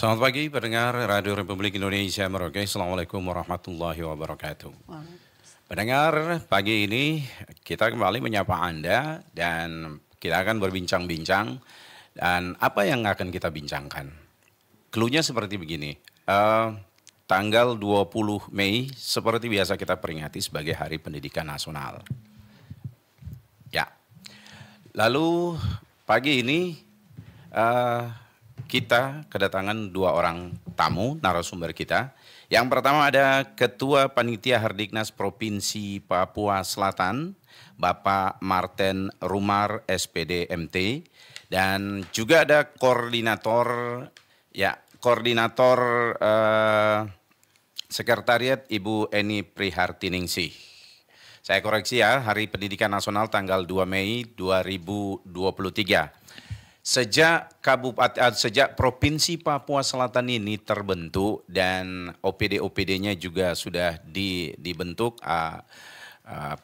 Selamat pagi pendengar Radio Republik Indonesia Merauke. Assalamualaikum warahmatullahi wabarakatuh. Pendengar, pagi ini kita kembali menyapa Anda dan kita akan berbincang-bincang. Dan apa yang akan kita bincangkan? Cluenya seperti begini. Tanggal 20 Mei seperti biasa kita peringati sebagai Hari Pendidikan Nasional. Ya. Lalu pagi ini kita kedatangan dua orang tamu narasumber kita. Yang pertama ada Ketua Panitia Hardiknas Provinsi Papua Selatan, Bapak Martin Rumar, SPD MT, dan juga ada koordinator Sekretariat Ibu Eni Prihartiningsih. Saya koreksi ya, Hari Pendidikan Nasional tanggal 2 Mei 2023. Sejak Provinsi Papua Selatan ini terbentuk dan OPD-OPD-nya juga sudah dibentuk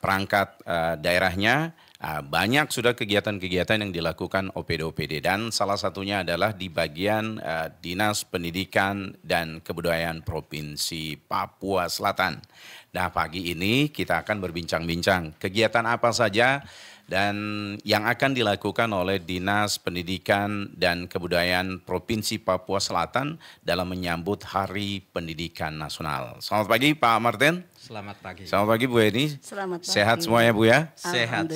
perangkat daerahnya, banyak sudah kegiatan-kegiatan yang dilakukan OPD-OPD dan salah satunya adalah di bagian Dinas Pendidikan dan Kebudayaan Provinsi Papua Selatan. Nah, pagi ini kita akan berbincang-bincang kegiatan apa saja dan yang akan dilakukan oleh Dinas Pendidikan dan Kebudayaan Provinsi Papua Selatan dalam menyambut Hari Pendidikan Nasional. Selamat pagi Pak Martin. Selamat pagi. Selamat pagi Bu Eni. Selamat pagi. Sehat semuanya Bu ya? Sehat.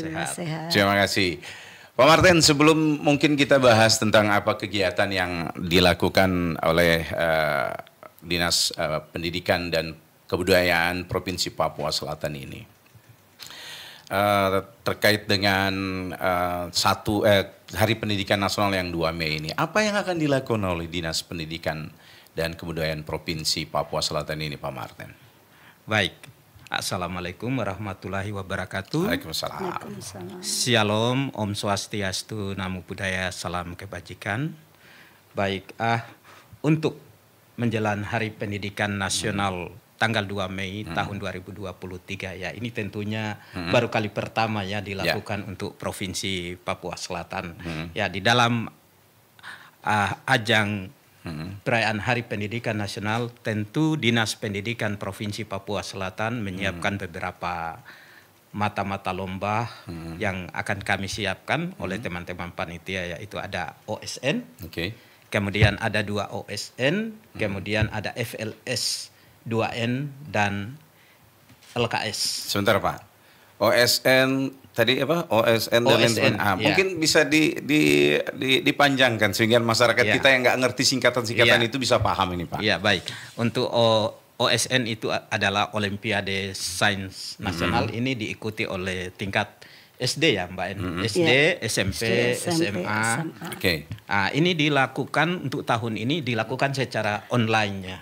Terima kasih. Pak Martin, sebelum mungkin kita bahas tentang apa kegiatan yang dilakukan oleh Dinas Pendidikan dan Kebudayaan Provinsi Papua Selatan ini. Terkait dengan Hari Pendidikan Nasional yang 2 Mei ini, apa yang akan dilakukan oleh Dinas Pendidikan dan Kebudayaan Provinsi Papua Selatan ini, Pak Martin? Baik, Assalamualaikum warahmatullahi wabarakatuh. Waalaikumsalam. Shalom, Om Swastiastu, Namo Buddhaya, salam kebajikan. Baik, untuk menjelang Hari Pendidikan Nasional tanggal 2 Mei tahun 2023 ya, ini tentunya baru kali pertama ya dilakukan untuk Provinsi Papua Selatan. Ya, di dalam ajang perayaan Hari Pendidikan Nasional, tentu Dinas Pendidikan Provinsi Papua Selatan menyiapkan beberapa mata-mata lomba yang akan kami siapkan oleh teman-teman panitia, yaitu ada OSN, kemudian ada 2 OSN, kemudian ada FLS 2N dan LKS. Sebentar Pak, OSN tadi apa? OSN dan OSN, LNA. ya. Mungkin bisa dipanjangkan sehingga masyarakat kita yang nggak ngerti singkatan-singkatan itu bisa paham ini Pak. Iya, baik. Untuk OSN itu adalah Olimpiade Sains Nasional. Ini diikuti oleh tingkat SD ya Mbak En. SD, SMP, SMA. Oke. Ini dilakukan untuk tahun ini dilakukan secara online ya.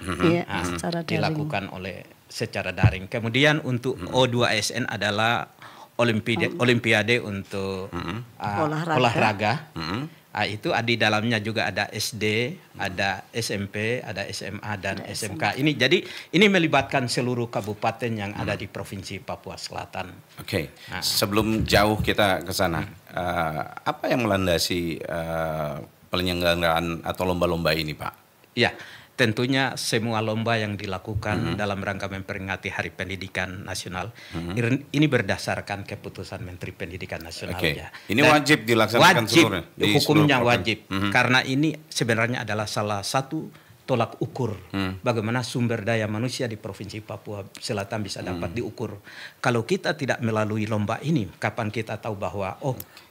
Secara daring. Dilakukan secara daring. Kemudian untuk O2SN adalah Olimpiade untuk olahraga. Itu di dalamnya juga ada SD, ada SMP, ada SMA dan SMK. Ini melibatkan seluruh kabupaten yang ada di Provinsi Papua Selatan. Oke. Sebelum jauh kita ke sana, apa yang melandasi penyelenggaraan atau lomba-lomba ini, Pak? Ya, tentunya semua lomba yang dilakukan dalam rangka memperingati Hari Pendidikan Nasional ini berdasarkan keputusan Menteri Pendidikan Nasional ya. Ini wajib dilaksanakan seluruhnya. Hukumnya wajib karena ini sebenarnya adalah salah satu tolak ukur bagaimana sumber daya manusia di Provinsi Papua Selatan bisa dapat diukur. Kalau kita tidak melalui lomba ini, kapan kita tahu bahwa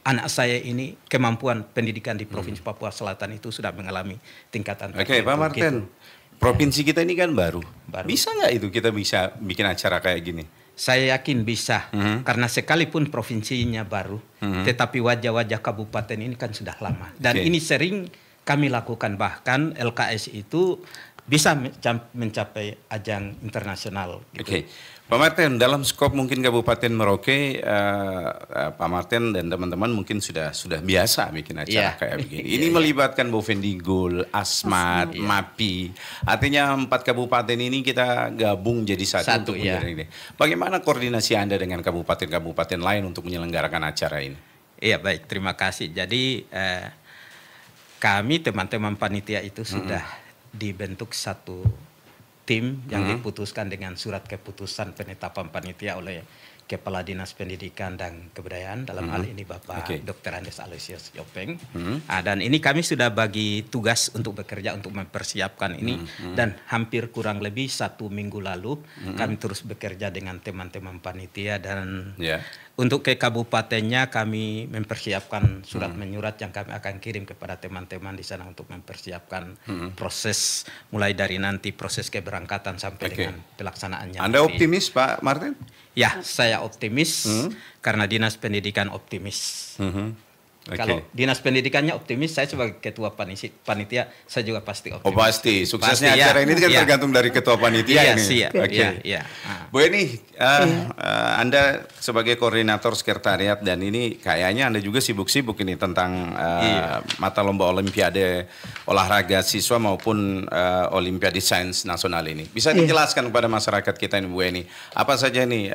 anak saya ini kemampuan pendidikan di Provinsi Papua Selatan itu sudah mengalami tingkatan tertentu. Oke, Pak Martin, provinsi kita ini kan baru. Bisa nggak itu kita bisa bikin acara kayak gini? Saya yakin bisa, karena sekalipun provinsinya baru, tetapi wajah-wajah kabupaten ini kan sudah lama. Dan ini sering kami lakukan, bahkan LKS itu bisa mencapai ajang internasional. Gitu. Pak Martin, dalam skop mungkin Kabupaten Merauke, Pak Martin dan teman-teman mungkin sudah biasa bikin acara kayak begini. Ini melibatkan Bovendigul, Asmat, MAPI. Artinya 4 kabupaten ini kita gabung jadi satu untuk ini. Bagaimana koordinasi Anda dengan kabupaten-kabupaten lain untuk menyelenggarakan acara ini? Iya, baik, terima kasih. Jadi kami teman-teman panitia itu sudah dibentuk satu tim yang diputuskan dengan surat keputusan penetapan panitia oleh Kepala Dinas Pendidikan dan Kebudayaan, dalam hal ini Bapak Dr. Andes Aloysius Jopeng. Dan ini kami sudah bagi tugas untuk bekerja untuk mempersiapkan ini, dan hampir kurang lebih 1 minggu lalu kami terus bekerja dengan teman-teman panitia, dan untuk ke kabupatennya kami mempersiapkan surat menyurat yang kami akan kirim kepada teman-teman di sana untuk mempersiapkan proses, mulai dari nanti proses keberangkatan sampai dengan pelaksanaannya. Anda optimis Pak Martin? Ya, saya optimis karena Dinas Pendidikan optimis. Kalau Dinas Pendidikannya optimis, saya sebagai ketua panitia, saya juga pasti optimis. Oh pasti, suksesnya acara ini kan tergantung dari ketua panitia ini. Iya. Bu Eni, Anda sebagai koordinator sekretariat, dan ini kayaknya Anda juga sibuk-sibuk ini tentang mata lomba Olimpiade olahraga siswa maupun Olimpiade Sains Nasional ini. Bisa dijelaskan kepada masyarakat kita ini Bu Eni, apa saja ini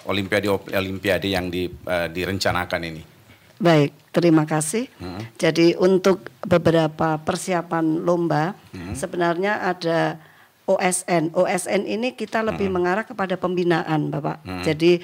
Olimpiade yang direncanakan ini? Baik, terima kasih. Jadi untuk beberapa persiapan lomba, sebenarnya ada OSN. OSN ini kita lebih mengarah kepada pembinaan, Bapak. Jadi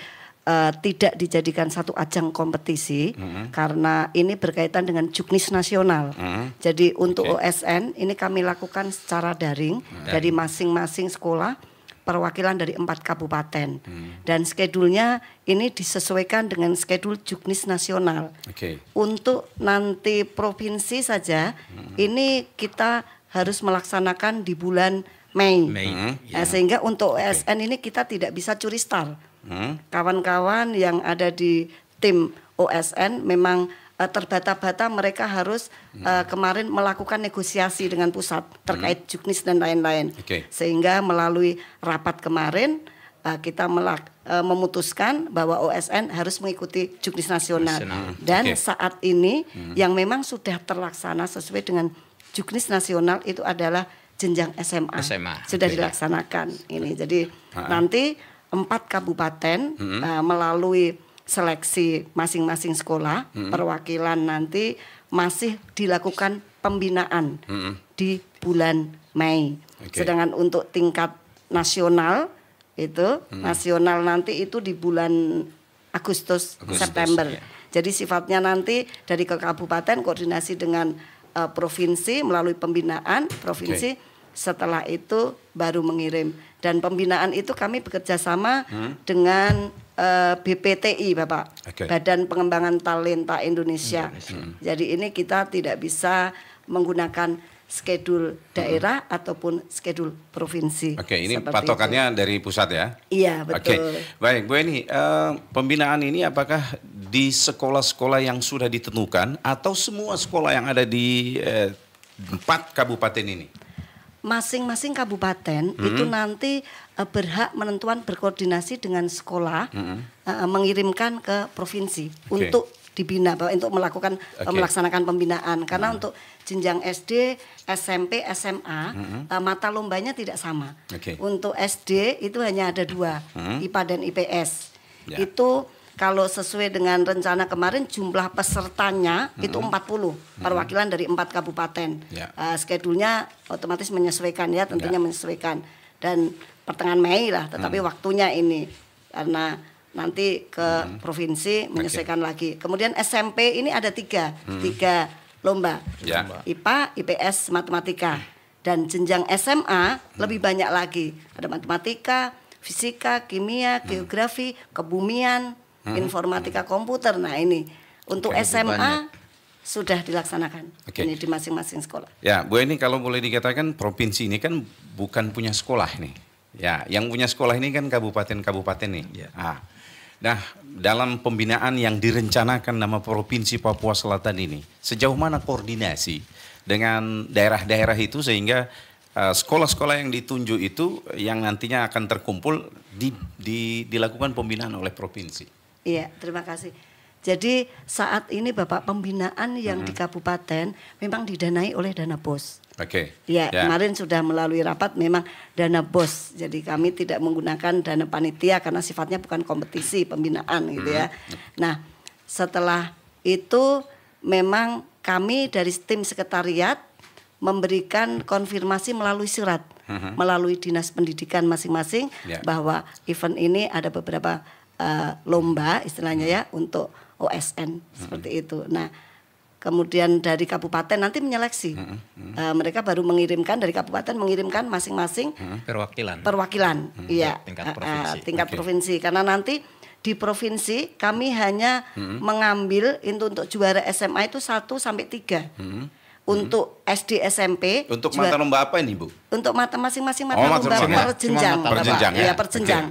tidak dijadikan satu ajang kompetisi, karena ini berkaitan dengan juknis nasional. Jadi untuk OSN ini kami lakukan secara daring dari masing-masing sekolah, perwakilan dari 4 kabupaten, dan skedulnya ini disesuaikan dengan skedul juknis nasional. Untuk nanti provinsi saja, ini kita harus melaksanakan di bulan Mei. Sehingga untuk OSN ini kita tidak bisa curi start. Kawan-kawan yang ada di tim OSN memang terbata-bata, mereka harus kemarin melakukan negosiasi dengan pusat terkait juknis dan lain-lain. Sehingga melalui rapat kemarin kita memutuskan bahwa OSN harus mengikuti juknis nasional. Dan saat ini yang memang sudah terlaksana sesuai dengan juknis nasional itu adalah jenjang SMA. Sudah dilaksanakan ini. Jadi nanti 4 kabupaten melalui seleksi masing-masing sekolah, perwakilan nanti masih dilakukan pembinaan di bulan Mei. Sedangkan untuk tingkat nasional itu nasional nanti itu di bulan Agustus September. Jadi sifatnya nanti dari ke kabupaten koordinasi dengan provinsi melalui pembinaan provinsi, setelah itu baru mengirim. Dan pembinaan itu kami bekerja sama dengan BPTI, Bapak, Badan Pengembangan Talenta Indonesia. Jadi ini kita tidak bisa menggunakan skedul daerah ataupun skedul provinsi. Ini patokannya dari pusat ya? Iya, betul. Baik, Bu Eni, pembinaan ini apakah di sekolah-sekolah yang sudah ditentukan atau semua sekolah yang ada di 4 kabupaten ini? Masing-masing kabupaten itu nanti berhak menentukan berkoordinasi dengan sekolah, mengirimkan ke provinsi untuk dibina, untuk melakukan melaksanakan pembinaan. Karena untuk jenjang SD, SMP, SMA mata lombanya tidak sama. Untuk SD itu hanya ada 2, IPA dan IPS. Itu kalau sesuai dengan rencana kemarin jumlah pesertanya itu 40 perwakilan dari 4 kabupaten. Skedulnya otomatis menyesuaikan ya, tentunya menyesuaikan, dan pertengahan Mei lah, tetapi waktunya ini karena nanti ke provinsi menyesuaikan lagi. Kemudian SMP ini ada 3 lomba, IPA, IPS, matematika, dan jenjang SMA lebih banyak lagi, ada matematika, fisika, kimia, geografi, kebumian, informatika komputer. Nah ini untuk SMA sudah dilaksanakan ini di masing-masing sekolah. Ya, Bu Eni, kalau boleh dikatakan provinsi ini kan bukan punya sekolah nih. Ya, yang punya sekolah ini kan kabupaten-kabupaten nih. Nah, dalam pembinaan yang direncanakan nama Provinsi Papua Selatan ini, sejauh mana koordinasi dengan daerah-daerah itu sehingga sekolah-sekolah yang ditunjuk itu yang nantinya akan terkumpul dilakukan pembinaan oleh provinsi? Iya, terima kasih. Jadi saat ini Bapak, pembinaan yang di kabupaten memang didanai oleh dana BOS. Ya, kemarin sudah melalui rapat memang dana BOS. Jadi kami tidak menggunakan dana panitia karena sifatnya bukan kompetisi pembinaan gitu ya. Nah, setelah itu memang kami dari tim sekretariat memberikan konfirmasi melalui surat, melalui dinas pendidikan masing-masing bahwa event ini ada beberapa lomba istilahnya ya untuk OSN seperti itu. Nah, kemudian dari kabupaten nanti menyeleksi. Mereka baru mengirimkan dari kabupaten mengirimkan masing-masing perwakilan. Iya, tingkat provinsi. Karena nanti di provinsi kami hanya mengambil untuk juara SMA itu 1 sampai 3. Untuk SD SMP. Untuk mata lomba apa ini, Bu? Untuk mata masing-masing mata lomba perjenjang. Ya, perjenjang.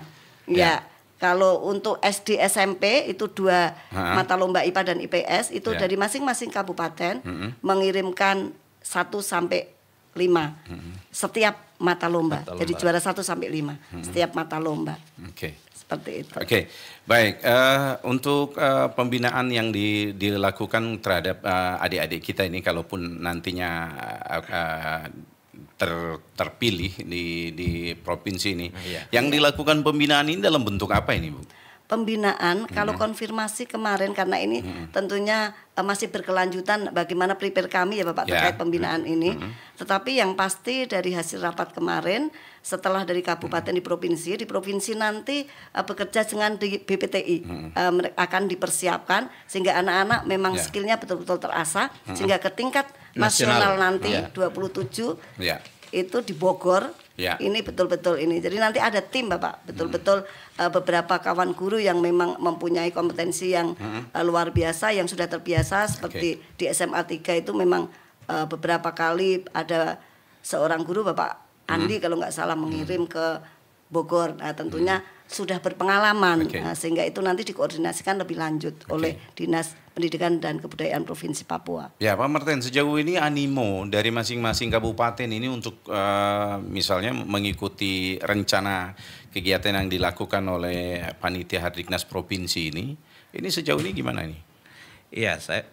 Ya. Kalau untuk SD SMP itu 2 mata lomba IPA dan IPS itu dari masing-masing kabupaten mengirimkan 1 sampai 5 setiap mata lomba. Jadi juara 1 sampai 5 setiap mata lomba. Seperti itu. Baik. Untuk pembinaan yang dilakukan terhadap adik-adik kita ini, kalaupun nantinya terpilih di provinsi ini, yang dilakukan pembinaan ini dalam bentuk apa ini, Bu? Pembinaan kalau konfirmasi kemarin karena ini tentunya masih berkelanjutan bagaimana prepare kami ya Bapak terkait pembinaan ini. Tetapi yang pasti dari hasil rapat kemarin setelah dari kabupaten di provinsi nanti bekerja dengan di BPTI akan dipersiapkan sehingga anak-anak memang skillnya betul-betul terasah sehingga ke tingkat nasional nanti 27 itu di Bogor. Ini betul-betul ini. Jadi nanti ada tim Bapak, betul-betul beberapa kawan guru yang memang mempunyai kompetensi yang luar biasa, yang sudah terbiasa seperti di SMA 3 itu memang beberapa kali ada seorang guru Bapak Andi kalau nggak salah mengirim ke Bogor. Nah, tentunya sudah berpengalaman sehingga itu nanti dikoordinasikan lebih lanjut oleh Dinas Pendidikan dan Kebudayaan Provinsi Papua. Ya, Pak Martin, sejauh ini animo dari masing-masing kabupaten ini untuk misalnya mengikuti rencana kegiatan yang dilakukan oleh Panitia Hardiknas Provinsi ini sejauh ini gimana nih? Iya, saya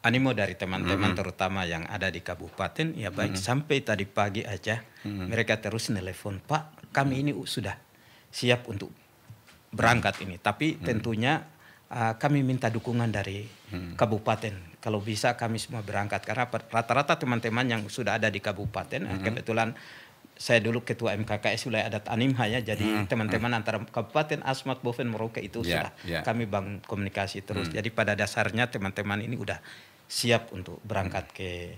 animo dari teman-teman terutama yang ada di kabupaten ya baik sampai tadi pagi aja mereka terus nelpon, Pak, kami ini sudah siap untuk berangkat ini, tapi tentunya kami minta dukungan dari kabupaten. Kalau bisa kami semua berangkat karena rata-rata teman-teman yang sudah ada di kabupaten, kebetulan saya dulu ketua MKKS wilayah adat Animha ya, jadi teman-teman antara Kabupaten Asmat, Boven, Merauke itu sudah kami bangun komunikasi terus. Jadi pada dasarnya teman-teman ini udah siap untuk berangkat ke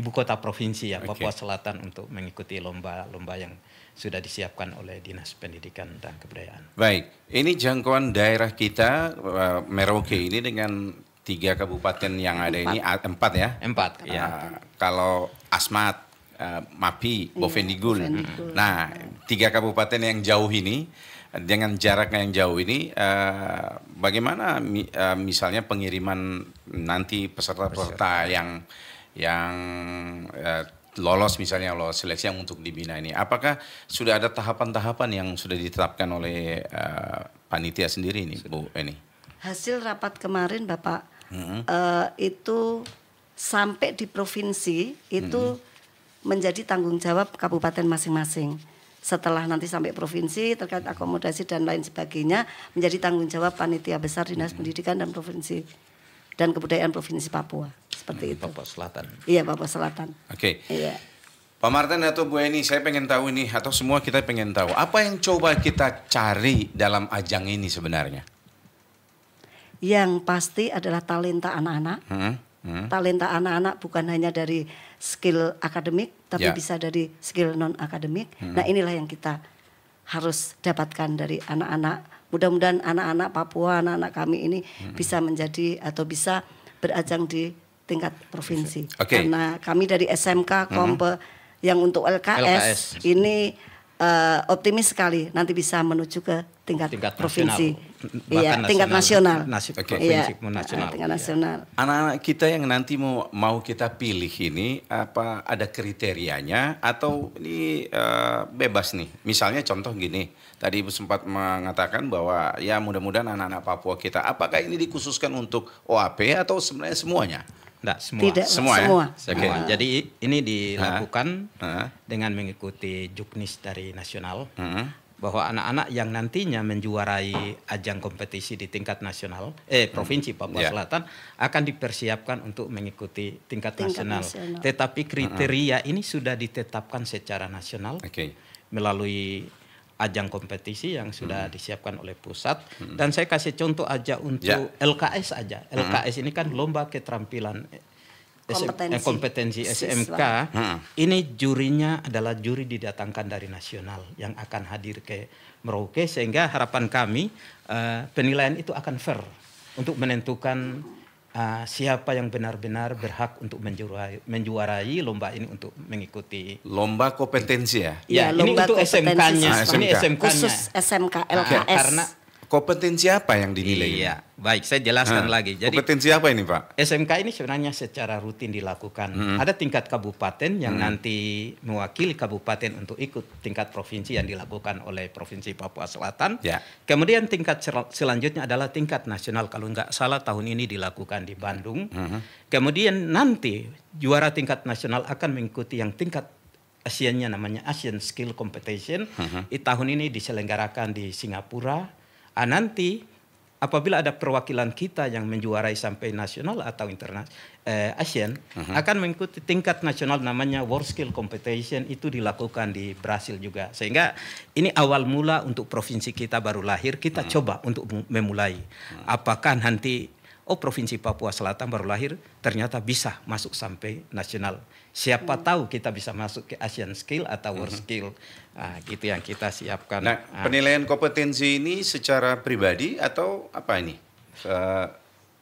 ibu kota provinsi ya Papua Selatan untuk mengikuti lomba-lomba yang sudah disiapkan oleh Dinas Pendidikan dan Kebudayaan. Baik, ini jangkauan daerah kita Merauke ini dengan 3 kabupaten yang ada ini 4 ya? 4 ya. Kalau Asmat, Mapi, Bovendigul. Nah, 3 kabupaten yang jauh ini dengan jarak yang jauh ini, bagaimana misalnya pengiriman nanti peserta-peserta yang lolos misalnya lolos seleksi yang untuk dibina ini, apakah sudah ada tahapan-tahapan yang sudah ditetapkan oleh panitia sendiri ini, Bu Eni? Hasil rapat kemarin Bapak itu sampai di provinsi itu menjadi tanggung jawab kabupaten masing-masing. Setelah nanti sampai provinsi terkait akomodasi dan lain sebagainya menjadi tanggung jawab panitia besar Dinas Pendidikan dan Provinsi dan Kebudayaan Provinsi Papua. Seperti itu. Papua Selatan. Iya, Papua Selatan. Iya. Pak Martin atau Bu Eni, saya pengen tahu ini atau semua kita pengen tahu apa yang coba kita cari dalam ajang ini sebenarnya? Yang pasti adalah talenta anak-anak. Talenta anak-anak bukan hanya dari skill akademik, tapi bisa dari skill non akademik. Nah, inilah yang kita harus dapatkan dari anak-anak. Mudah-mudahan anak-anak Papua, anak-anak kami ini bisa menjadi atau bisa berajang di tingkat provinsi. Karena kami dari SMK Kompe yang untuk LKS. Ini optimis sekali nanti bisa menuju ke tingkat provinsi. Iya, tingkat nasional. Tingkat nasional. Anak-anak kita yang nanti mau kita pilih ini apa ada kriterianya atau ini bebas nih? Misalnya contoh gini, tadi Ibu sempat mengatakan bahwa ya mudah-mudahan anak-anak Papua kita, apakah ini dikhususkan untuk OAP atau sebenarnya semuanya? Tidak, semua. Tidak, semua. Semua. Jadi ini dilakukan dengan mengikuti juknis dari nasional. bahwa anak-anak yang nantinya menjuarai ajang kompetisi di tingkat nasional, provinsi Papua Selatan akan dipersiapkan untuk mengikuti tingkat nasional. Tetapi kriteria ini sudah ditetapkan secara nasional melalui ajang kompetisi yang sudah disiapkan oleh pusat. Dan saya kasih contoh aja untuk LKS aja. LKS ini kan lomba keterampilan kompetensi SMK. Ini jurinya adalah juri didatangkan dari nasional yang akan hadir ke Merauke, sehingga harapan kami penilaian itu akan fair untuk menentukan siapa yang benar-benar berhak untuk menjuarai lomba ini untuk mengikuti lomba kompetensi ya. Ya, ini untuk SMK-nya. Ini SMK-nya. Khusus SMK LKS. Karena kompetensi apa yang dinilai? Iya, baik, saya jelaskan lagi. Jadi kompetensi apa ini, Pak? SMK ini sebenarnya secara rutin dilakukan. Ada tingkat kabupaten yang nanti mewakili kabupaten untuk ikut tingkat provinsi yang dilakukan oleh Provinsi Papua Selatan. Kemudian tingkat selanjutnya adalah tingkat nasional, kalau nggak salah tahun ini dilakukan di Bandung. Kemudian nanti juara tingkat nasional akan mengikuti yang tingkat Asiannya, namanya Asian Skill Competition. Tahun ini diselenggarakan di Singapura. Nanti apabila ada perwakilan kita yang menjuarai sampai nasional atau ASEAN, akan mengikuti tingkat nasional namanya World Skill Competition, itu dilakukan di Brasil juga. Sehingga ini awal mula untuk provinsi kita baru lahir, kita coba untuk memulai. Apakah nanti Provinsi Papua Selatan baru lahir ternyata bisa masuk sampai nasional. Siapa tahu kita bisa masuk ke Asian Skill atau World Skill. Gitu yang kita siapkan. Nah, penilaian kompetensi ini secara pribadi atau apa ini?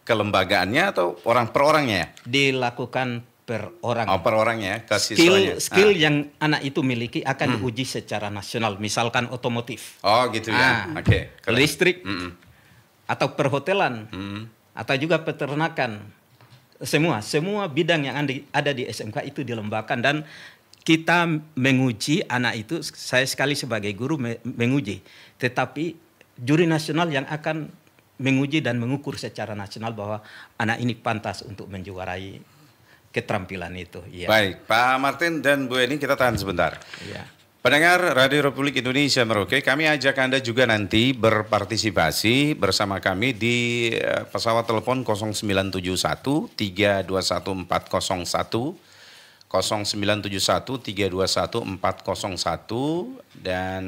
Kelembagaannya atau orang per orangnya? Dilakukan per orang. Per orangnya, skill yang anak itu miliki akan diuji secara nasional. Misalkan otomotif. Gitu ya. Listrik atau perhotelan. Atau juga peternakan, semua bidang yang ada di SMK itu dilombakan, dan kita menguji anak itu. Saya sekali sebagai guru menguji, tetapi juri nasional yang akan menguji dan mengukur secara nasional bahwa anak ini pantas untuk menjuarai keterampilan itu. Baik, Pak Martin dan Bu Eni, kita tahan sebentar. Pendengar Radio Republik Indonesia Merauke, kami ajak Anda juga nanti berpartisipasi bersama kami di pesawat telepon 0971 321 401, 0971 321 401, dan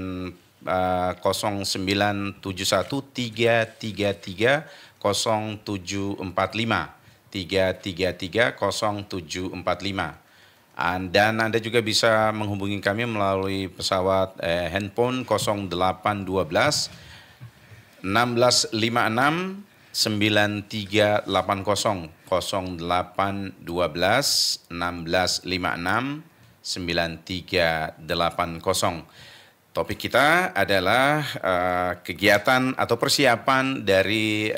0971 333 0745, 333 0745. Dan Anda juga bisa menghubungi kami melalui pesawat handphone 0812 1656 9380, 0812 1656 9380. Topik kita adalah kegiatan atau persiapan dari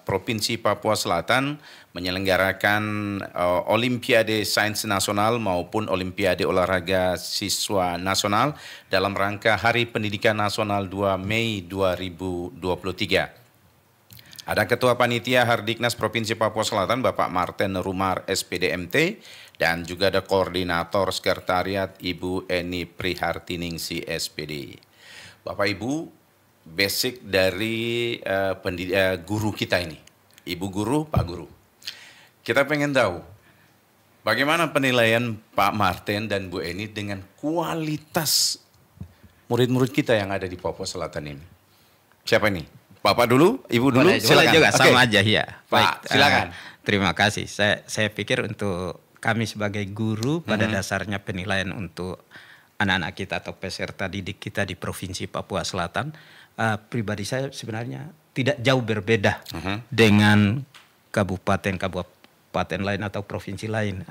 Provinsi Papua Selatan menyelenggarakan Olimpiade Sains Nasional maupun Olimpiade Olahraga Siswa Nasional dalam rangka Hari Pendidikan Nasional 2 Mei 2023. Ada Ketua Panitia Hardiknas Provinsi Papua Selatan Bapak Martin Rumar SPDMT, dan juga ada Koordinator Sekretariat Ibu Eni Prihartiningsi SPD. Bapak Ibu, basic dari guru kita ini, Ibu Guru, Pak Guru. Kita pengen tahu bagaimana penilaian Pak Martin dan Bu Eni dengan kualitas murid-murid kita yang ada di Papua Selatan ini. Siapa ini? Bapak dulu, Ibu dulu, silakan. Boleh juga, sama aja ya. Pak, silakan. Terima kasih. Saya pikir untuk kami sebagai guru pada dasarnya penilaian untuk anak-anak kita atau peserta didik kita di Provinsi Papua Selatan, pribadi saya sebenarnya tidak jauh berbeda dengan kabupaten lain atau provinsi lain.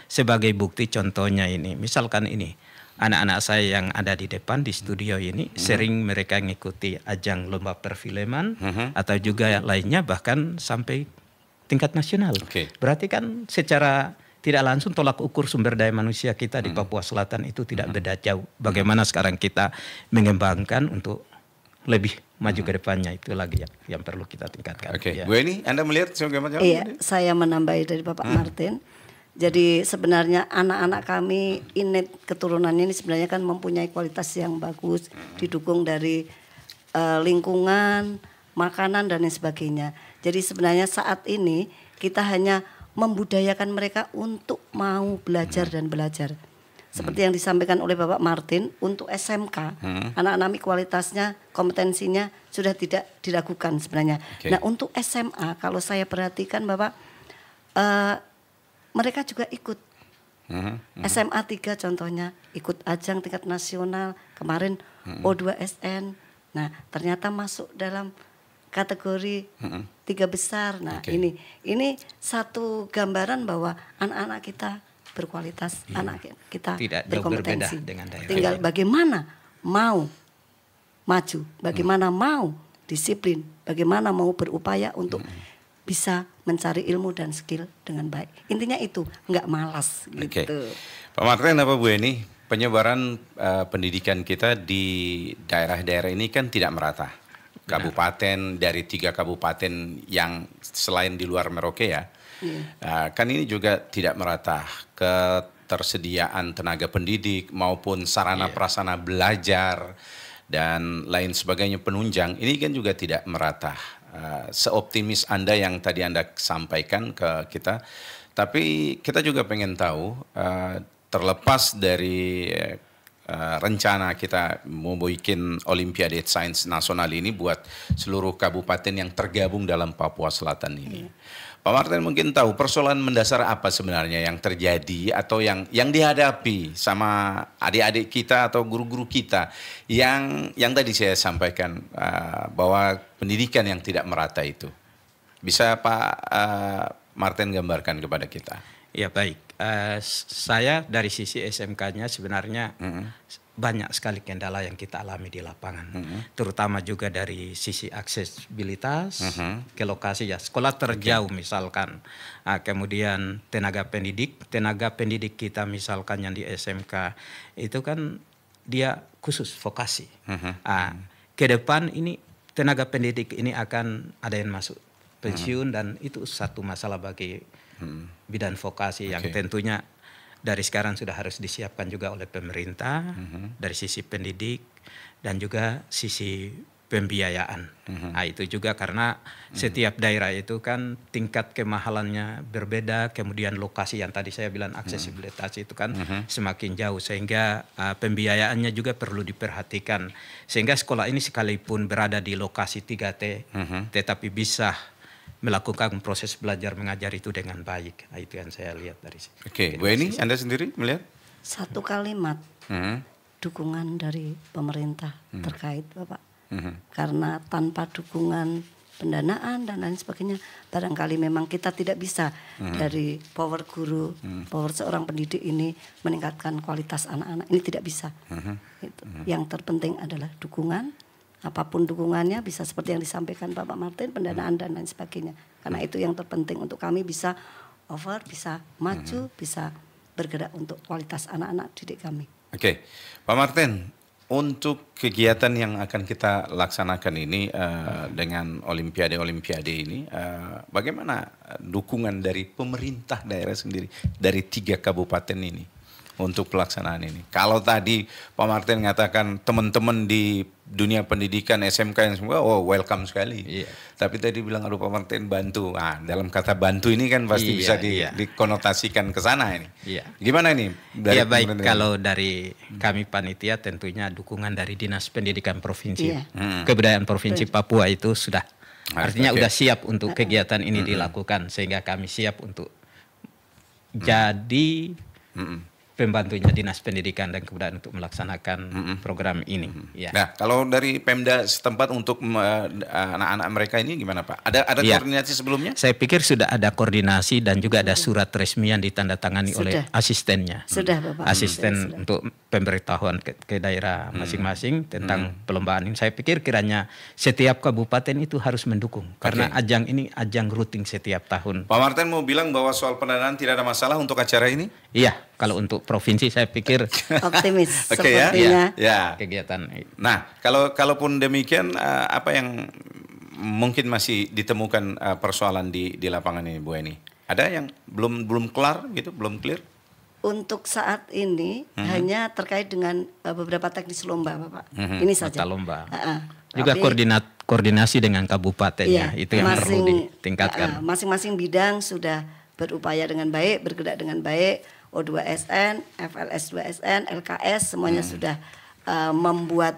Sebagai bukti contohnya ini, misalkan ini anak-anak saya yang ada di depan di studio ini sering mereka mengikuti ajang lomba perfilman atau juga yang lainnya, bahkan sampai tingkat nasional. Berarti kan secara tidak langsung tolak ukur sumber daya manusia kita di Papua Selatan itu tidak beda jauh. Bagaimana sekarang kita mengembangkan untuk lebih maju ke depannya, itu lagi yang perlu kita tingkatkan. Bu Eni, Anda melihat bagaimana? Iya, saya menambahi dari Bapak Martin. Jadi sebenarnya anak-anak kami innate keturunannya ini sebenarnya kan mempunyai kualitas yang bagus, didukung dari lingkungan, makanan dan lain sebagainya. Jadi sebenarnya saat ini kita hanya membudayakan mereka untuk mau belajar dan belajar. Seperti yang disampaikan oleh Bapak Martin, untuk SMK, anak-anak kualitasnya, kompetensinya sudah tidak dilakukan sebenarnya. Nah untuk SMA, kalau saya perhatikan Bapak, mereka juga ikut. SMA 3 contohnya, ikut ajang tingkat nasional, kemarin O2SN. Nah ternyata masuk dalam kategori 3 besar. Nah ini satu gambaran bahwa anak-anak kita berkualitas, anak kita tidak berkompetensi. Dengan daerah. Tinggal bagaimana mau maju, bagaimana mau disiplin, bagaimana mau berupaya untuk bisa mencari ilmu dan skill dengan baik. Intinya itu, nggak malas gitu. Pak Martin, apa Bu Eni, penyebaran pendidikan kita di daerah-daerah ini kan tidak merata. Kabupaten, dari 3 kabupaten yang selain di luar Merauke ya, kan ini juga tidak merata. Ketersediaan tenaga pendidik maupun sarana prasarana belajar dan lain sebagainya, penunjang, ini kan juga tidak merata. Seoptimis Anda yang tadi Anda sampaikan ke kita, tapi kita juga pengen tahu, terlepas dari rencana kita mau bikin Olimpiade Sains Nasional ini buat seluruh kabupaten yang tergabung dalam Papua Selatan ini. Pak Martin mungkin tahu persoalan mendasar apa sebenarnya yang terjadi atau yang dihadapi sama adik-adik kita atau guru-guru kita yang tadi saya sampaikan, bahwa pendidikan yang tidak merata itu. Bisa Pak Martin gambarkan kepada kita? Ya baik, saya dari sisi SMK-nya sebenarnya banyak sekali kendala yang kita alami di lapangan, terutama juga dari sisi aksesibilitas ke lokasi ya, sekolah terjauh misalkan, kemudian tenaga pendidik kita misalkan yang di SMK itu kan dia khusus vokasi. Ke depan ini tenaga pendidik ini akan ada yang masuk pensiun dan itu satu masalah bagi bidang vokasi yang tentunya dari sekarang sudah harus disiapkan juga oleh pemerintah dari sisi pendidik dan juga sisi pembiayaan. Nah, itu juga karena setiap daerah itu kan tingkat kemahalannya berbeda, kemudian lokasi yang tadi saya bilang aksesibilitas itu kan semakin jauh sehingga pembiayaannya juga perlu diperhatikan. Sehingga sekolah ini sekalipun berada di lokasi 3T tetapi bisa melakukan proses belajar mengajar itu dengan baik. Nah, itu yang saya lihat dari sini. Oke, Bu Eni, Anda sendiri melihat? Satu kalimat dukungan dari pemerintah terkait Bapak. Karena tanpa dukungan pendanaan dan lain sebagainya, barangkali memang kita tidak bisa dari power guru, power seorang pendidik ini meningkatkan kualitas anak-anak. Ini tidak bisa. Yang terpenting adalah dukungan. Apapun dukungannya bisa seperti yang disampaikan Bapak Martin, pendanaan dan lain sebagainya. Karena itu yang terpenting untuk kami bisa bisa maju, bisa bergerak untuk kualitas anak-anak didik kami. Oke, Pak Martin, untuk kegiatan yang akan kita laksanakan ini dengan Olimpiade ini, bagaimana dukungan dari pemerintah daerah sendiri dari 3 kabupaten ini untuk pelaksanaan ini? Kalau tadi Pak Martin mengatakan teman-teman di dunia pendidikan SMK yang semua welcome sekali. Tapi tadi bilang aduh Pak Martin bantu. Dalam kata bantu ini kan pasti bisa dikonotasikan ke sana ini. Gimana ini? Ya baik, kalau dari kami panitia tentunya dukungan dari Dinas Pendidikan Provinsi Kebudayaan Provinsi Papua itu sudah artinya sudah siap untuk kegiatan ini dilakukan, sehingga kami siap untuk jadi pembantunya Dinas Pendidikan dan Kebudayaan untuk melaksanakan program ini. Nah, kalau dari Pemda setempat untuk anak-anak mereka ini gimana Pak? Ada koordinasi sebelumnya? Saya pikir sudah ada koordinasi dan juga ada surat resmi yang ditandatangani oleh asistennya. Sudah Bapak. Asisten untuk pemberitahuan ke daerah masing-masing tentang perlombaan ini. Saya pikir kiranya setiap kabupaten itu harus mendukung. Karena ajang ini ajang rutin setiap tahun. Pak Martin mau bilang bahwa soal pendanaan tidak ada masalah untuk acara ini? Iya, kalau untuk provinsi saya pikir optimis sepertinya kegiatan. Nah, kalaupun demikian, apa yang mungkin masih ditemukan persoalan di lapangan ini, Bu Eni? Ada yang belum kelar gitu, belum clear? Untuk saat ini hanya terkait dengan beberapa teknis lomba, Bapak. Ini saja. Mata lomba. Tapi, Juga koordinasi dengan kabupaten iya, ya, itu yang perlu ditingkatkan. Masing-masing bidang sudah berupaya dengan baik, bergerak dengan baik. O2SN, FLS2SN, LKS semuanya sudah membuat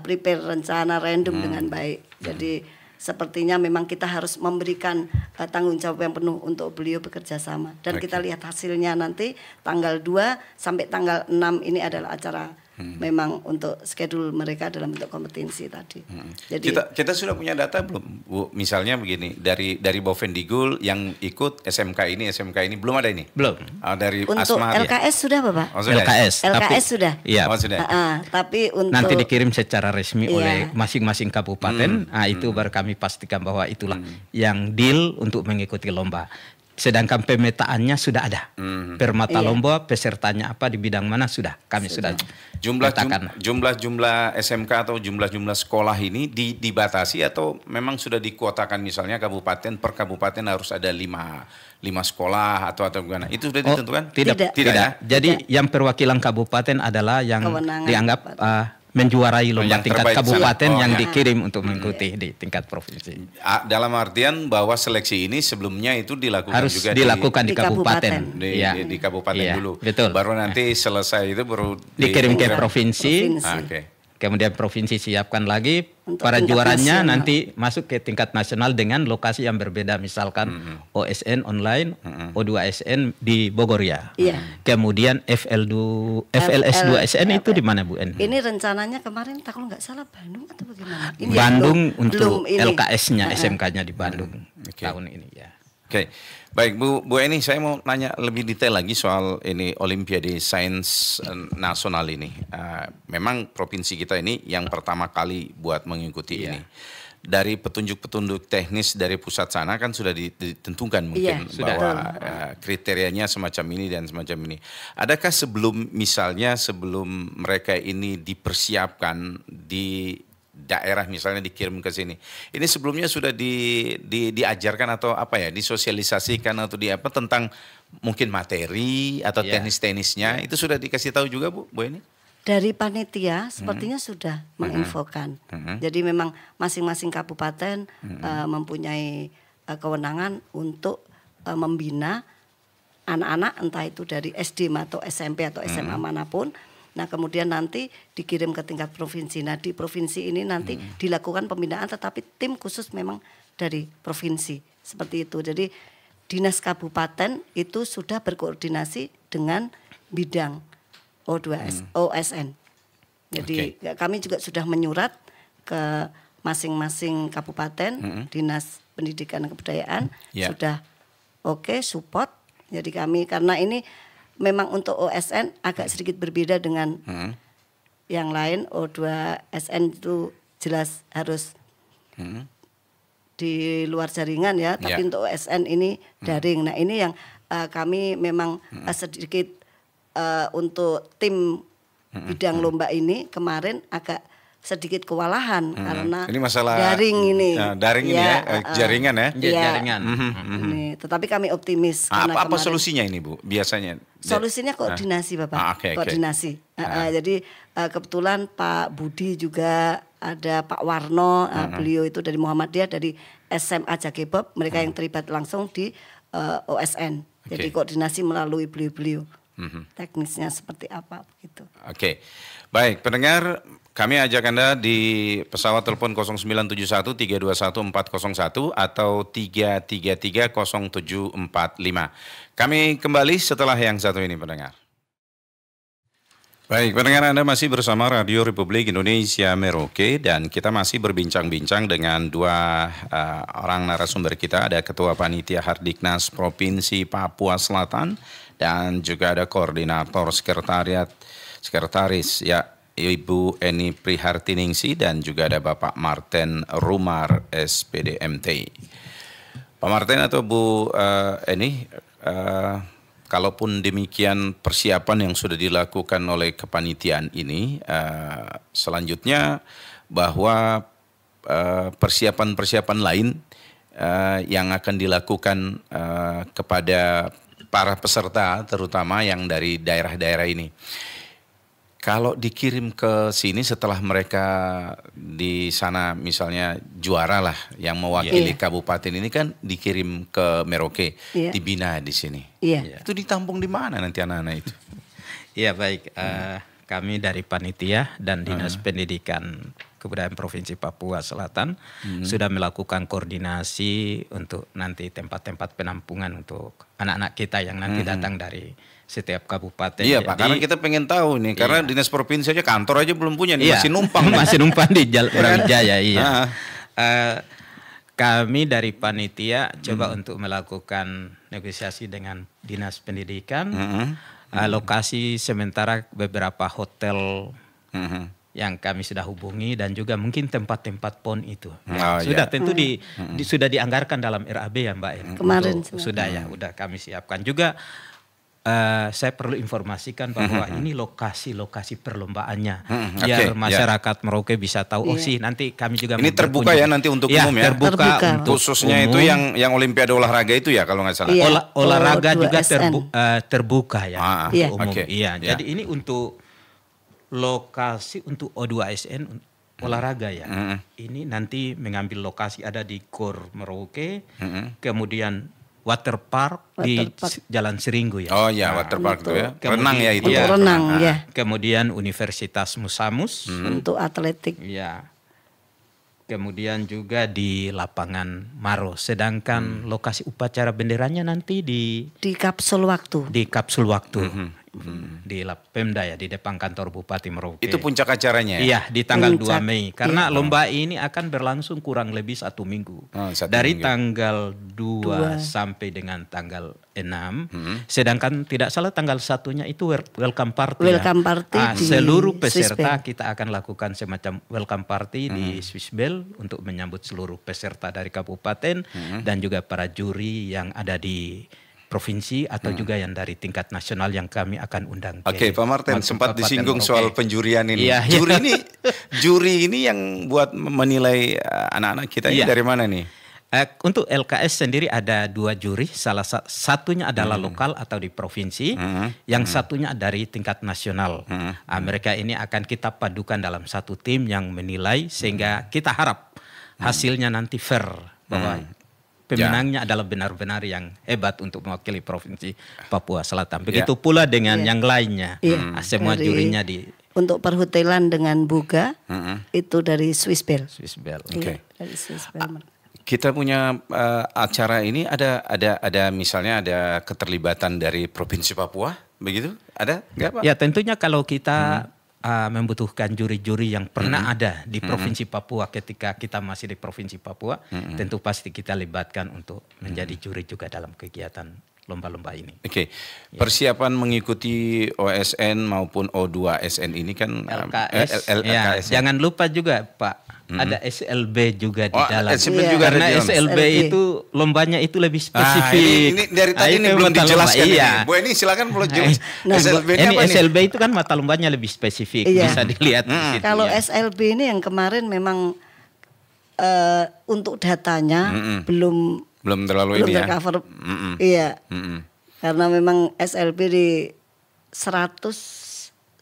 prepare rencana random dengan baik. Jadi sepertinya memang kita harus memberikan tanggung jawab yang penuh untuk beliau bekerja sama. Dan kita lihat hasilnya nanti tanggal 2 sampai tanggal 6 ini adalah acara memang untuk schedule mereka dalam bentuk kompetensi tadi. Jadi kita sudah punya data belum, Bu? Misalnya begini, dari Bovendigul yang ikut SMK ini belum ada ini? Belum. Dari untuk Asma LKS sudah, Bapak? Oh, sudah. LKS sudah. Iya. Oh, sudah. Tapi untuk Nanti dikirim secara resmi oleh masing-masing kabupaten. Itu baru kami pastikan bahwa itulah yang deal untuk mengikuti lomba. Sedangkan pemetaannya sudah ada. Per mata lomba pesertanya apa di bidang mana sudah sudah jumlah SMK atau jumlah sekolah ini dibatasi atau memang sudah dikuotakan, misalnya kabupaten per kabupaten harus ada 5 sekolah atau gimana? Itu sudah ditentukan? Tidak. Ya? Jadi yang perwakilan kabupaten adalah yang Kewenangan dianggap menjuarai lomba yang tingkat terbaik kabupaten sana. yang dikirim untuk mengikuti di tingkat provinsi. Dalam artian bahwa seleksi ini sebelumnya itu dilakukan Harus juga dilakukan di kabupaten. di kabupaten dulu. Betul. Baru nanti selesai itu baru dikirim ke provinsi. Oke. Kemudian provinsi siapkan lagi Untuk para tingkat juaranya nasional. nanti masuk ke tingkat nasional dengan lokasi yang berbeda, misalkan OSN online, O2SN di Bogor ya. Iya. Kemudian FLS2SN itu di mana Bu En? ini rencananya kemarin kalau nggak salah Bandung atau bagaimana? Ini Bandung belum untuk ini. LKS-nya, SMK-nya di Bandung Oke. tahun ini ya. Oke, baik Bu Eni, saya mau nanya lebih detail lagi soal ini Olimpiade Sains Nasional ini. Memang provinsi kita ini yang pertama kali buat mengikuti ini. Dari petunjuk-petunjuk teknis dari pusat sana kan sudah ditentukan mungkin bahwa kriterianya semacam ini dan semacam ini. Adakah sebelum mereka ini dipersiapkan di daerah, misalnya dikirim ke sini, ini sebelumnya sudah diajarkan atau disosialisasikan atau tentang mungkin materi atau teknis-teknisnya itu sudah dikasih tahu juga Bu Eni? Dari panitia sepertinya sudah menginfokan. Jadi memang masing-masing kabupaten mempunyai kewenangan untuk membina anak-anak entah itu dari SD atau SMP atau SMA manapun. Nah kemudian nanti dikirim ke tingkat provinsi. Nah di provinsi ini nanti dilakukan pembinaan, tetapi tim khusus memang dari provinsi seperti itu. Jadi dinas kabupaten itu sudah berkoordinasi dengan bidang OSN. Jadi kami juga sudah menyurat ke masing-masing kabupaten, dinas pendidikan dan kebudayaan sudah support. Jadi kami karena ini memang untuk OSN agak sedikit berbeda dengan yang lain. O2SN itu jelas harus di luar jaringan ya, tapi untuk OSN ini daring. Nah ini yang kami memang sedikit untuk tim bidang lomba ini kemarin agak sedikit kewalahan karena ini masalah daring ini. Daring ini jaringan ya. Jaringan. Ini, tetapi kami optimis. Apa solusinya ini Bu biasanya? Solusinya koordinasi Bapak, koordinasi. Jadi kebetulan Pak Budi juga ada Pak Warno, beliau itu dari Muhammadiyah, dari SMA Jagebob, mereka yang terlibat langsung di OSN. Jadi koordinasi melalui beliau-beliau. Teknisnya seperti apa begitu. Oke. Baik, pendengar, kami ajak Anda di pesawat telepon 0971 321 401 atau 333 0745. Kami kembali setelah yang satu ini, pendengar. Baik, pendengar, Anda masih bersama Radio Republik Indonesia Merauke dan kita masih berbincang-bincang dengan dua orang narasumber kita. Ada Ketua Panitia Hardiknas Provinsi Papua Selatan dan juga ada Koordinator Sekretaris ya Ibu Eni Prihartiningsi dan juga ada Bapak Marten Rumar SPDMT. Pak Marten atau Bu Eni, kalaupun demikian persiapan yang sudah dilakukan oleh kepanitiaan ini, selanjutnya bahwa persiapan-persiapan lain yang akan dilakukan kepada para peserta, terutama yang dari daerah-daerah ini. Kalau dikirim ke sini setelah mereka di sana misalnya juara lah yang mewakili kabupaten ini kan dikirim ke Merauke, dibina di sini. Itu ditampung di mana nanti anak-anak itu? Iya baik, kami dari panitia dan Dinas Pendidikan Kebudayaan Provinsi Papua Selatan sudah melakukan koordinasi untuk nanti tempat-tempat penampungan untuk anak-anak kita yang nanti datang dari setiap kabupaten. Iya Pak, karena kita pengen tahu nih, karena dinas provinsi aja kantor aja belum punya nih, masih numpang. Masih numpang di Brawijaya, iya. Kami dari panitia coba untuk melakukan negosiasi dengan Dinas Pendidikan, lokasi sementara beberapa hotel yang kami sudah hubungi dan juga mungkin tempat-tempat PON itu. Sudah tentu sudah dianggarkan dalam RAB ya Mbak. Kemarin sudah ya, udah kami siapkan juga. Saya perlu informasikan bahwa ini lokasi-lokasi perlombaannya, biar masyarakat Merauke bisa tahu. Oh sih, nanti kami juga ini terbuka ya nanti untuk umum ya. Terbuka. Untuk khususnya umum. Itu yang Olimpiade olahraga itu ya kalau nggak salah. Olahraga juga terbuka ya. Umum. Jadi ini untuk lokasi untuk O2SN olahraga ya. Ini nanti mengambil lokasi ada di Gor Merauke, kemudian water park di Jalan Seringgo ya. Oh ya, water park itu ya. Renang ya itu. Untuk renang ya. Kemudian Universitas Musamus untuk atletik. Ya. Kemudian juga di lapangan Maro. Sedangkan lokasi upacara benderanya nanti di kapsul waktu. Di kapsul waktu. Di Pemda ya, di depan kantor Bupati Merauke. Itu puncak acaranya ya? Iya, di tanggal 2 Mei. Karena lomba ini akan berlangsung kurang lebih 1 minggu. Dari tanggal 2 sampai dengan tanggal 6. Sedangkan tidak salah tanggal 1-nya itu welcome party. Welcome party di seluruh peserta kita akan lakukan semacam welcome party di Swiss Bell untuk menyambut seluruh peserta dari kabupaten dan juga para juri yang ada di provinsi atau juga yang dari tingkat nasional yang kami akan undang. Oke, Pak Martin sempat disinggung soal penjurian ini. Juri ini yang buat menilai anak-anak kita ini dari mana nih? Untuk LKS sendiri ada 2 juri, salah satunya adalah lokal atau di provinsi, yang satunya dari tingkat nasional. Mereka ini akan kita padukan dalam satu tim yang menilai sehingga kita harap hasilnya nanti fair bahwa pemenangnya adalah benar-benar yang hebat untuk mewakili Provinsi Papua Selatan. Begitu pula dengan yang lainnya. Semua jurinya untuk perhotelan dengan Buga itu dari Swiss Bell. Swiss Bell. Dari Swiss Bell. Kita punya acara ini ada misalnya ada keterlibatan dari Provinsi Papua, begitu? Ada nggak Pak? Ya tentunya kalau kita membutuhkan juri-juri yang pernah ada di Provinsi Papua ketika kita masih di Provinsi Papua, tentu pasti kita libatkan untuk menjadi juri juga dalam kegiatan lomba-lomba ini. Oke. Persiapan mengikuti OSN maupun O2SN ini kan LKS. Jangan lupa juga Pak, ada SLB juga di dalam. SLB juga karena ada SLB itu lombanya itu lebih spesifik. Ini dari tadi ini belum dijelaskan ini. Bu ini silakan boleh jelas. SLB ini apa nih? SLB itu kan mata lombanya lebih spesifik, bisa dilihat di situ. Kalau SLB ini yang kemarin memang untuk datanya belum terlalu ini tercover. Iya. Karena memang SLB di 100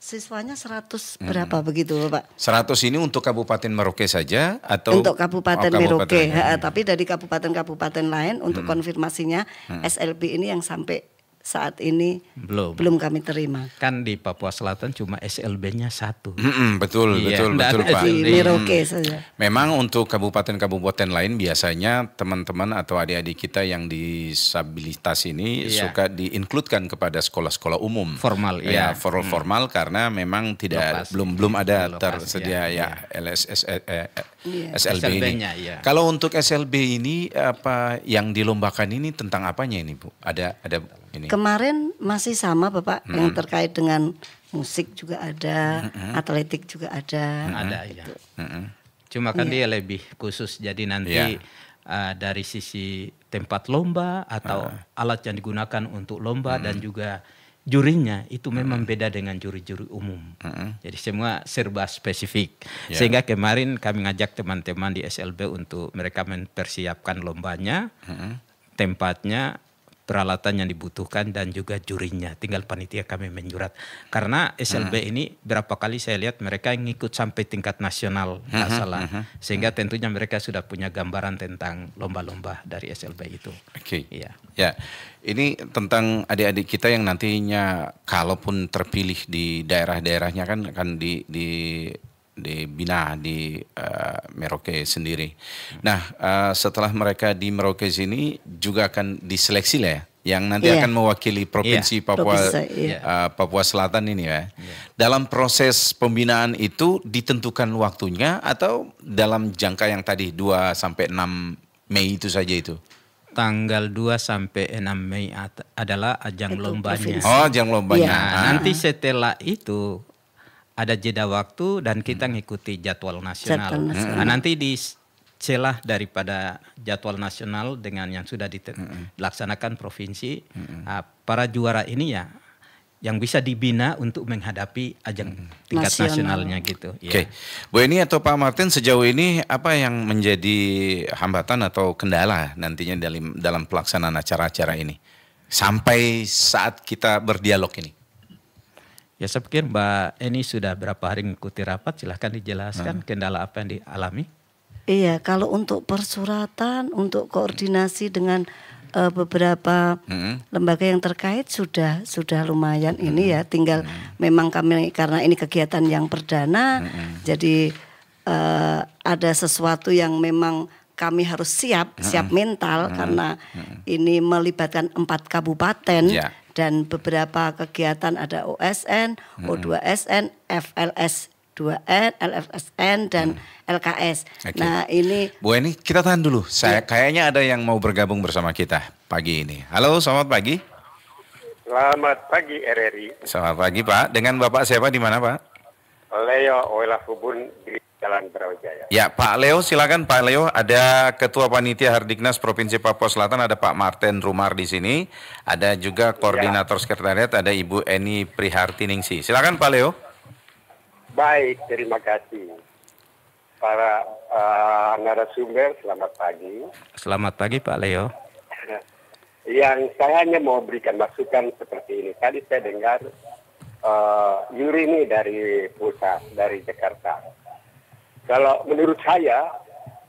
siswanya 100 berapa begitu Pak? 100 ini untuk Kabupaten Merauke saja atau untuk Kabupaten Merauke, tapi dari kabupaten-kabupaten lain untuk konfirmasinya SLB ini yang sampai saat ini belum kami terima. Kan di Papua Selatan cuma SLB-nya 1. Betul Pak. Di Merauke saja. Memang untuk kabupaten-kabupaten lain biasanya teman-teman atau adik-adik kita yang disabilitas ini suka di-include-kan kepada sekolah-sekolah umum. Formal formal karena memang belum ada tersedia SLB ini. Kalau untuk SLB ini apa yang dilombakan ini tentang apanya ini Bu? Ada ini. Kemarin masih sama Bapak yang terkait dengan musik juga ada, atletik juga ada. Ada ya. Cuma kan dia lebih khusus jadi nanti dari sisi tempat lomba atau alat yang digunakan untuk lomba dan juga jurinya itu memang beda dengan juri-juri umum. Jadi semua serba spesifik. Sehingga kemarin kami ngajak teman-teman di SLB untuk mereka mempersiapkan lombanya, tempatnya, peralatan yang dibutuhkan dan juga jurinya. Tinggal panitia kami menyurat. Karena SLB ini berapa kali saya lihat mereka yang ikut sampai tingkat nasional, nggak salah. Sehingga tentunya mereka sudah punya gambaran tentang lomba-lomba dari SLB itu. Oke. Iya. Ya, ini tentang adik-adik kita yang nantinya kalaupun terpilih di daerah-daerahnya kan akan dibina di Merauke sendiri. Nah, setelah mereka di Merauke sini juga akan diseleksi lah ya, yang nanti akan mewakili provinsi Papua Selatan ini ya. Dalam proses pembinaan itu ditentukan waktunya atau dalam jangka yang tadi 2 sampai 6 Mei itu saja itu? Tanggal 2 sampai 6 Mei adalah ajang lombanya. Oh, ajang lombanya. Nanti setelah itu ada jeda waktu dan kita ngikuti jadwal nasional. Nah, nanti di celah daripada jadwal nasional dengan yang sudah dilaksanakan provinsi, para juara ini ya yang bisa dibina untuk menghadapi ajang tingkat nasionalnya gitu. Oke. Bu Eni atau Pak Martin, sejauh ini apa yang menjadi hambatan atau kendala nantinya dalam pelaksanaan acara-acara ini sampai saat kita berdialog ini? Ya, saya pikir Mbak Eni sudah berapa hari mengikuti rapat, silahkan dijelaskan kendala apa yang dialami. Iya, kalau untuk persuratan, untuk koordinasi dengan beberapa lembaga yang terkait sudah lumayan ini ya. Tinggal memang kami karena ini kegiatan yang perdana, jadi ada sesuatu yang memang kami harus siap mental karena ini melibatkan 4 kabupaten. Dan beberapa kegiatan ada OSN, O2SN, FLS2N, LFSN, dan LKS. Nah ini... Bu Eni, kita tahan dulu. Kayaknya ada yang mau bergabung bersama kita pagi ini. Halo, selamat pagi. Selamat pagi RRI. Selamat pagi Pak. Dengan Bapak siapa di mana Pak? Leo Oelafubun di Jalan Brawijaya. Ya Pak Leo, silakan Pak Leo. Ada Ketua Panitia Hardiknas Provinsi Papua Selatan, ada Pak Martin Rumar di sini. Ada juga Koordinator Sekretariat, ada Ibu Eni Prihartiningsi. Silakan Pak Leo. Baik, terima kasih. Para narasumber, selamat pagi. Selamat pagi Pak Leo. Yang saya hanya mau berikan masukan seperti ini. Tadi saya dengar Yuri ini dari pusat, dari Jakarta. Kalau menurut saya,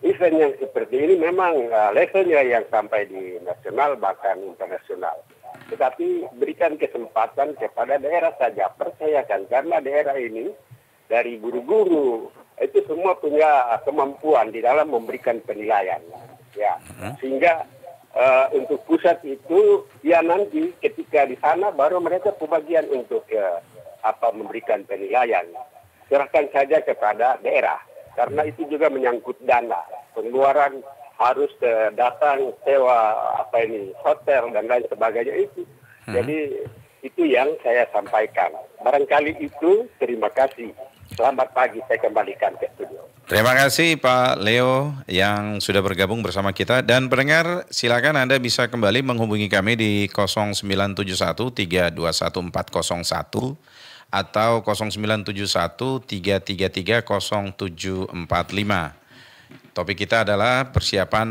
event yang seperti ini memang levelnya yang sampai di nasional bahkan internasional. Tetapi berikan kesempatan kepada daerah saja. Percayakan karena daerah ini dari guru-guru itu semua punya kemampuan di dalam memberikan penilaian. Ya, sehingga untuk pusat itu ya nanti ketika di sana baru mereka pembagian untuk memberikan penilaian. Serahkan saja kepada daerah. Karena itu juga menyangkut dana, pengeluaran harus datang sewa hotel dan lain sebagainya itu. Jadi itu yang saya sampaikan. Barangkali itu, terima kasih. Selamat pagi, saya kembalikan ke studio. Terima kasih Pak Leo yang sudah bergabung bersama kita. Dan pendengar, silakan Anda bisa kembali menghubungi kami di 0971 321 401 atau 0971 333 0745. Topik kita adalah persiapan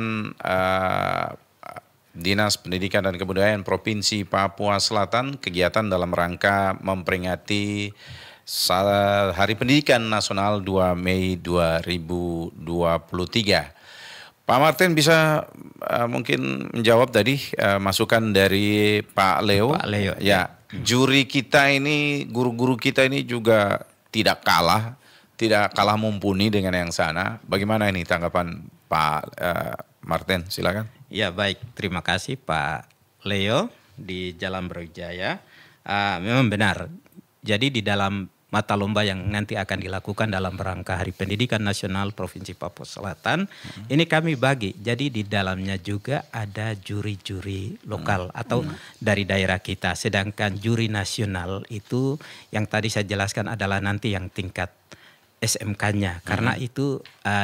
Dinas Pendidikan dan Kebudayaan Provinsi Papua Selatan, kegiatan dalam rangka memperingati Hari Pendidikan Nasional 2 Mei 2023. Pak Martin bisa mungkin menjawab tadi masukan dari Pak Leo. Pak Leo. Ya. Juri kita ini, guru-guru kita ini juga tidak kalah mumpuni dengan yang sana. Bagaimana ini tanggapan Pak Martin? Silakan. Ya baik, terima kasih Pak Leo di Jalan Brawijaya. Memang benar. Jadi di dalam mata lomba yang nanti akan dilakukan dalam rangka Hari Pendidikan Nasional Provinsi Papua Selatan, ini kami bagi. Jadi di dalamnya juga ada juri-juri lokal atau dari daerah kita. Sedangkan juri nasional itu yang tadi saya jelaskan adalah nanti yang tingkat SMK-nya. Karena itu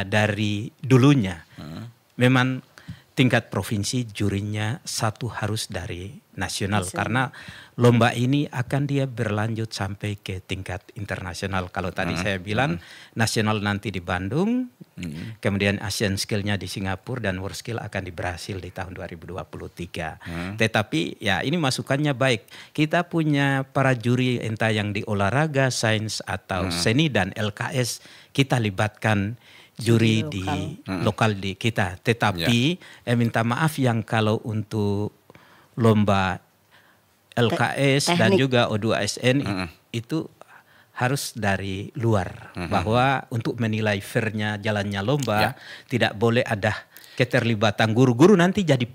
dari dulunya memang tingkat provinsi jurinya satu harus dari nasional karena lomba ini akan dia berlanjut sampai ke tingkat internasional. Kalau tadi saya bilang nasional nanti di Bandung, kemudian Asian Skill-nya di Singapura dan World Skill akan di Brasil di tahun 2023. Tetapi ya ini masukannya baik. Kita punya para juri entah yang di olahraga, sains atau seni dan LKS, kita libatkan juri di lokal di kita. Tetapi minta maaf yang kalau untuk lomba LKS dan juga O2SN itu harus dari luar. Bahwa untuk menilai fairnya jalannya lomba tidak boleh ada keterlibatan guru-guru nanti jadi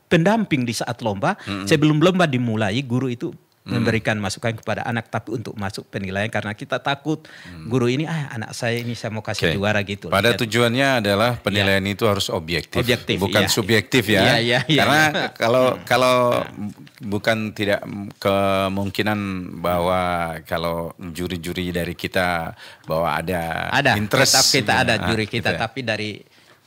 pendamping di saat lomba. Sebelum lomba dimulai guru itu memberikan masukan kepada anak tapi untuk masuk penilaian karena kita takut guru ini anak saya ini saya mau kasih juara gitu. Pada tujuannya adalah penilaian itu harus objektif bukan subjektif ya. Karena kalau bukan tidak kemungkinan bahwa kalau juri-juri dari kita bahwa ada interest. Tetap kita ada juri kita tapi dari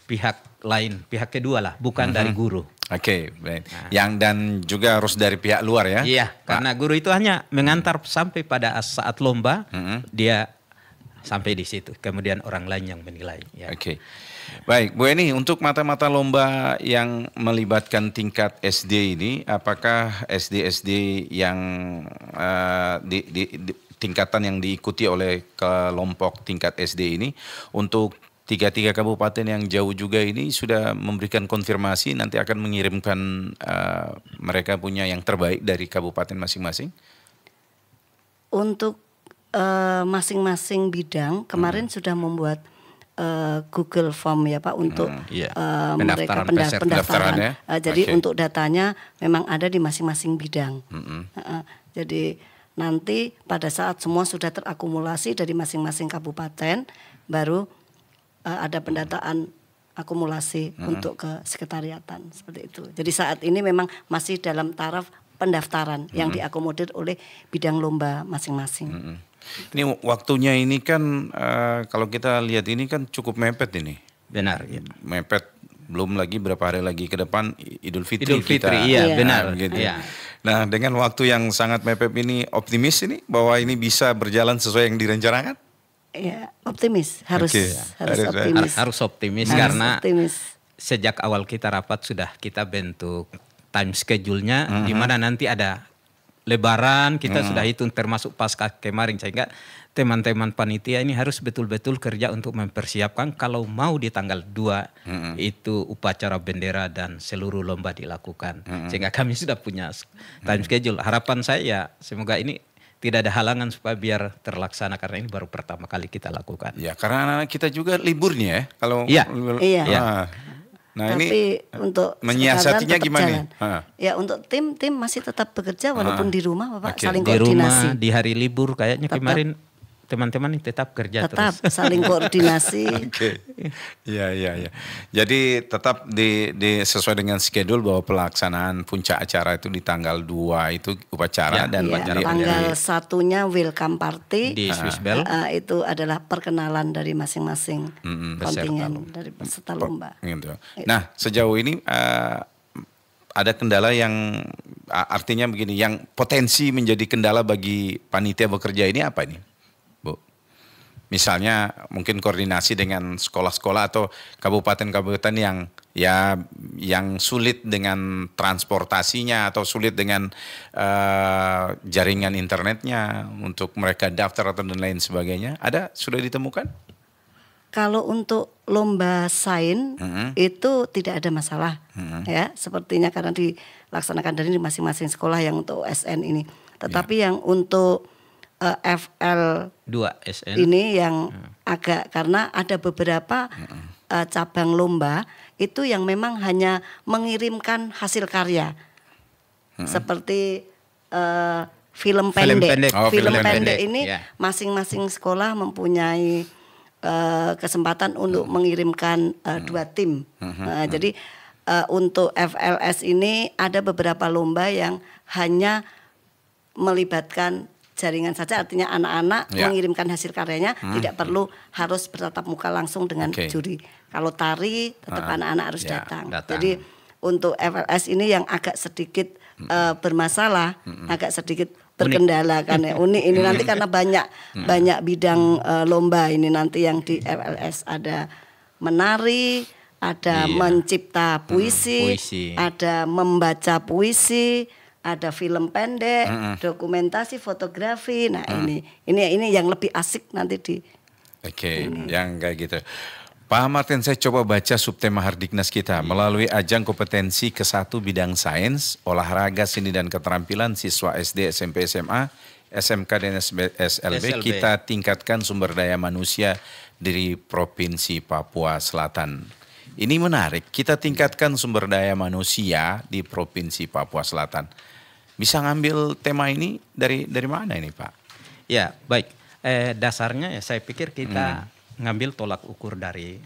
pihak lain, pihak kedua lah, bukan dari guru. Oke, baik. Yang dan juga harus dari pihak luar ya? Iya, karena guru itu hanya mengantar sampai pada saat lomba, dia sampai di situ. Kemudian orang lain yang menilai. Ya. Oke, baik. Bu Eni, untuk mata-mata lomba yang melibatkan tingkat SD ini, apakah SD-SD yang di tingkatan yang diikuti oleh kelompok tingkat SD ini untuk tiga kabupaten yang jauh juga ini sudah memberikan konfirmasi nanti akan mengirimkan mereka punya yang terbaik dari kabupaten masing-masing? Untuk masing-masing bidang kemarin sudah membuat Google Form ya Pak untuk mereka pendaftaran. Ya? Jadi untuk datanya memang ada di masing-masing bidang. Jadi nanti pada saat semua sudah terakumulasi dari masing-masing kabupaten baru ada pendataan akumulasi untuk ke sekretariatan seperti itu. Jadi saat ini memang masih dalam taraf pendaftaran yang diakomodir oleh bidang lomba masing-masing. Ini waktunya ini kan kalau kita lihat ini kan cukup mepet ini. Benar. Ya. Mepet, belum lagi berapa hari lagi ke depan Idul Fitri kita. Iya, benar. Gitu. Iya. Nah dengan waktu yang sangat mepet ini optimis ini bahwa ini bisa berjalan sesuai yang direncanakan? Ya, optimis. Harus optimis. Harus optimis karena sejak awal kita rapat sudah kita bentuk time schedule-nya di mana nanti ada Lebaran kita sudah hitung termasuk pasca kemarin sehingga teman-teman panitia ini harus betul-betul kerja untuk mempersiapkan kalau mau di tanggal 2 itu upacara bendera dan seluruh lomba dilakukan. Sehingga kami sudah punya time schedule. Harapan saya semoga ini tidak ada halangan supaya biar terlaksana karena ini baru pertama kali kita lakukan. Ya, karena anak-anak kita juga liburnya ya. Kalau Nah, tapi ini untuk menyiasatinya gimana? Ya untuk tim masih tetap bekerja walaupun di rumah Bapak saling koordinasi. Di rumah di hari libur kayaknya kemarin teman-teman tetap kerja tetap terus. Saling koordinasi. Iya. Jadi tetap sesuai dengan schedule bahwa pelaksanaan puncak acara itu di tanggal 2 itu upacara dan tanggal 1-nya welcome party di Swiss Bell. Itu adalah perkenalan dari masing-masing kontingen dari peserta lomba. Gitu. Nah, sejauh ini ada kendala yang artinya begini, yang potensi menjadi kendala bagi panitia bekerja ini apa ini? Misalnya mungkin koordinasi dengan sekolah-sekolah atau kabupaten-kabupaten yang sulit dengan transportasinya atau sulit dengan jaringan internetnya untuk mereka daftar atau dan lain sebagainya. Sudah ditemukan? Kalau untuk lomba sains itu tidak ada masalah ya, sepertinya karena dilaksanakan dari masing-masing sekolah yang untuk SN ini. Tetapi yang untuk FL2SN ini yang agak karena ada beberapa cabang lomba itu yang memang hanya mengirimkan hasil karya seperti film pendek. Film pendek ini masing-masing sekolah mempunyai kesempatan untuk mengirimkan 2 tim. Jadi untuk FLS ini ada beberapa lomba yang hanya melibatkan jaringan saja, artinya anak-anak Ya. mengirimkan hasil karyanya, tidak perlu harus bertatap muka langsung dengan Oke. juri. Kalau tari tetap anak-anak harus Ya, datang. datang. Jadi untuk FLS ini yang agak sedikit bermasalah, agak sedikit berkendala kan ya, unik ini nanti karena banyak bidang lomba ini nanti yang di FLS, ada menari, ada Iya. mencipta puisi, puisi. ada membaca puisi, ada film pendek, dokumentasi, fotografi. Nah, ini yang lebih asik nanti di Oke, yang kayak gitu. Pak Martin, saya coba baca subtema Hardiknas kita. Melalui ajang kompetensi ke-1 bidang sains, olahraga, seni dan keterampilan siswa SD, SMP, SMA, SMK dan SLB, kita tingkatkan sumber daya manusia dari Provinsi Papua Selatan. Ini menarik, kita tingkatkan sumber daya manusia di Provinsi Papua Selatan. Bisa ngambil tema ini dari mana ini, Pak? Ya, baik. Dasarnya ya saya pikir kita ngambil tolak ukur dari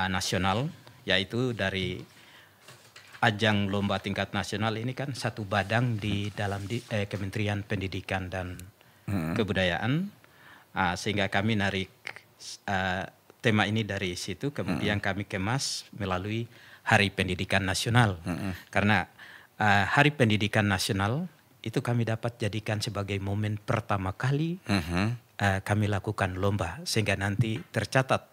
nasional, yaitu dari ajang lomba tingkat nasional ini kan satu badan di dalam Kementerian Pendidikan dan Kebudayaan, sehingga kami narik tema ini dari situ, kemudian kami kemas melalui Hari Pendidikan Nasional. Karena Hari Pendidikan Nasional itu kami dapat jadikan sebagai momen pertama kali kami lakukan lomba, sehingga nanti tercatat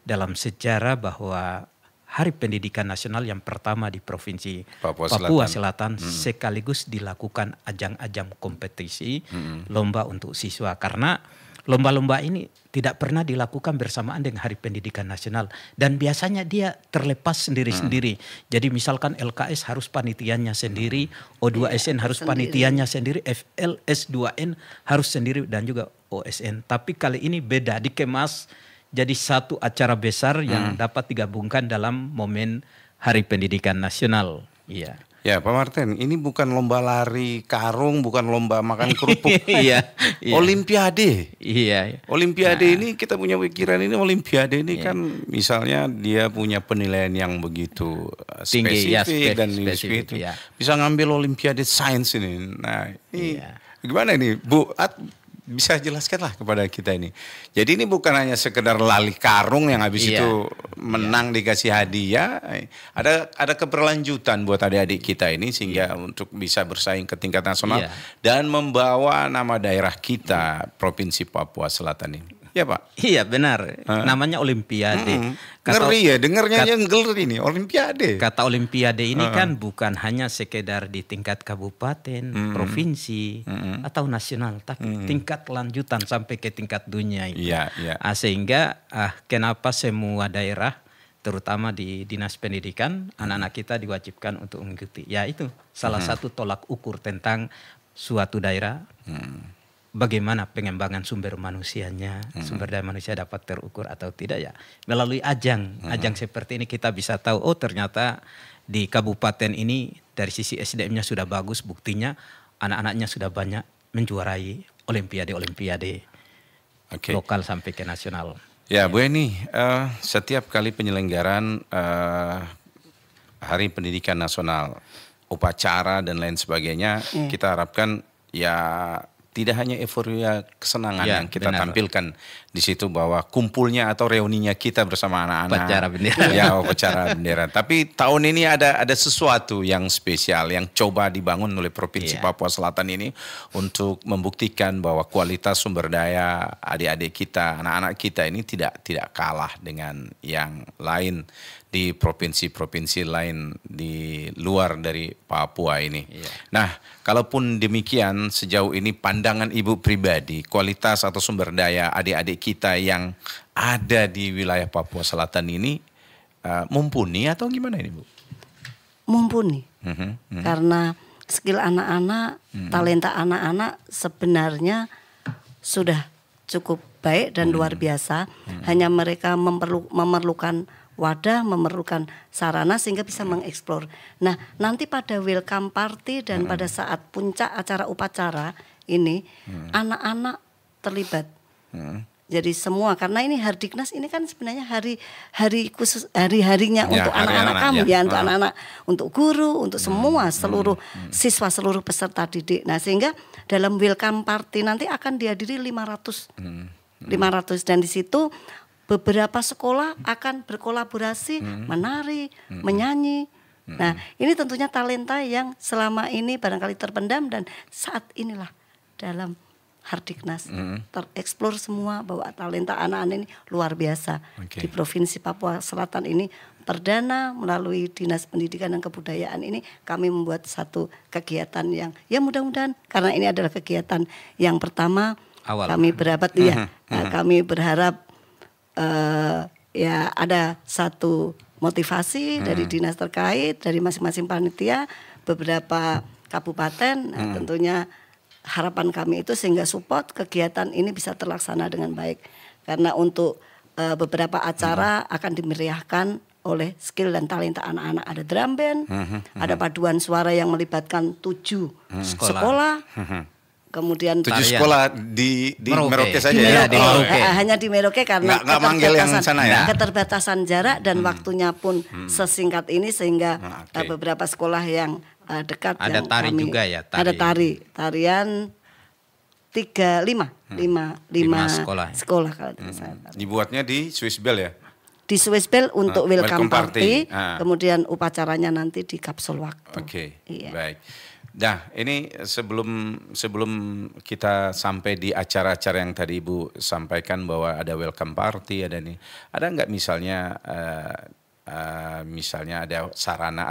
dalam sejarah bahwa Hari Pendidikan Nasional yang pertama di Provinsi Papua Selatan sekaligus dilakukan ajang-ajang kompetisi lomba untuk siswa, karena lomba-lomba ini tidak pernah dilakukan bersamaan dengan Hari Pendidikan Nasional dan biasanya dia terlepas sendiri-sendiri. Jadi misalkan LKS harus panitianya sendiri, O2SN harus panitianya sendiri, FLS2N harus sendiri dan juga OSN. Tapi kali ini beda, dikemas jadi satu acara besar yang dapat digabungkan dalam momen Hari Pendidikan Nasional. Iya. Ya Pak Martin, ini bukan lomba lari karung, bukan lomba makan kerupuk. Iya. Olimpiade. Iya. Olimpiade ini kita punya pikiran ini Olimpiade ini kan misalnya dia punya penilaian yang begitu tinggi, spesifik dan spesifik, itu ya. bisa ngambil Olimpiade Sains ini. Nah ini gimana ini Bu? Bisa jelaskanlah kepada kita ini. Jadi ini bukan hanya sekedar lali karung yang habis itu menang dikasih hadiah. Ada keberlanjutan buat adik-adik kita ini sehingga untuk bisa bersaing ke tingkat nasional dan membawa nama daerah kita Provinsi Papua Selatan ini. Ya Pak? Iya benar, namanya Olimpiade. Ngeri ya, dengarnya yang ngeri ini, Olimpiade. Kata Olimpiade ini kan bukan hanya sekedar di tingkat kabupaten, provinsi, atau nasional, tapi tingkat lanjutan sampai ke tingkat dunia itu. Sehingga kenapa semua daerah, terutama di Dinas Pendidikan, anak-anak kita diwajibkan untuk mengikuti. Ya itu salah satu tolak ukur tentang suatu daerah. Bagaimana pengembangan sumber manusianya, sumber daya manusia dapat terukur atau tidak ya. Melalui ajang seperti ini kita bisa tahu, oh ternyata di kabupaten ini dari sisi SDM-nya sudah bagus, buktinya anak-anaknya sudah banyak menjuarai olimpiade lokal sampai ke nasional. Ya Bu Eni, setiap kali penyelenggaraan Hari Pendidikan Nasional, upacara dan lain sebagainya, kita harapkan ya tidak hanya euforia kesenangan yang kita tampilkan di situ bahwa kumpulnya atau reuninya kita bersama anak-anak. Upacara bendera. Ya, upacara bendera. Tapi tahun ini ada sesuatu yang spesial yang coba dibangun oleh Provinsi Papua Selatan ini untuk membuktikan bahwa kualitas sumber daya adik-adik kita, anak-anak kita ini tidak kalah dengan yang lain di provinsi-provinsi lain di luar dari Papua ini. Nah, kalaupun demikian sejauh ini pandangan Ibu pribadi, kualitas atau sumber daya adik-adik kita yang ada di wilayah Papua Selatan ini mumpuni atau gimana ini Bu? Mumpuni, karena skill anak-anak, talenta anak-anak sebenarnya sudah cukup baik dan luar biasa. Hanya mereka memerlukan wadah, memerlukan sarana sehingga bisa mengeksplor. Nah, nanti pada welcome party dan pada saat puncak acara upacara ini, anak-anak terlibat Jadi semua, karena ini Hardiknas ini kan sebenarnya hari khusus, hari-harinya Ya, untuk hari anak-anak anak, kami ya. ya, untuk anak-anak, untuk guru, untuk semua seluruh siswa, seluruh peserta didik. Nah, sehingga dalam welcome party nanti akan dihadiri 500 dan di situ beberapa sekolah akan berkolaborasi menari, menyanyi. Nah, ini tentunya talenta yang selama ini barangkali terpendam dan saat inilah dalam Hardiknas tereksplor semua bahwa talenta anak-anak ini luar biasa. Oke. Di Provinsi Papua Selatan ini perdana melalui Dinas Pendidikan dan Kebudayaan ini kami membuat satu kegiatan yang ya mudah-mudahan, karena ini adalah kegiatan yang pertama Awal. kami berharap kami berharap ya ada satu motivasi dari dinas terkait, dari masing-masing panitia, beberapa kabupaten. Nah, tentunya harapan kami itu sehingga support kegiatan ini bisa terlaksana dengan baik. Karena untuk beberapa acara akan dimeriahkan oleh skill dan talenta anak-anak. Ada drum band, ada paduan suara yang melibatkan 7 sekolah. Kemudian 7 sekolah di Merauke saja di ya. Merauke. Di Merauke. Hanya di Merauke karena Nggak manggil yang sana ya? keterbatasan jarak dan waktunya pun sesingkat ini sehingga Oke. beberapa sekolah yang dekat Ada yang tari kami, juga ya, tari. ada tarian 5 sekolah. sekolah kalau tidak salah. Dibuatnya di Swiss Bell ya. Di Swiss Bell untuk welcome party, party. kemudian upacaranya nanti di kapsul waktu. Oke, Iya. baik. Nah, ini sebelum kita sampai di acara-acara yang tadi Ibu sampaikan bahwa ada welcome party, ada nih, ada nggak misalnya misalnya ada sarana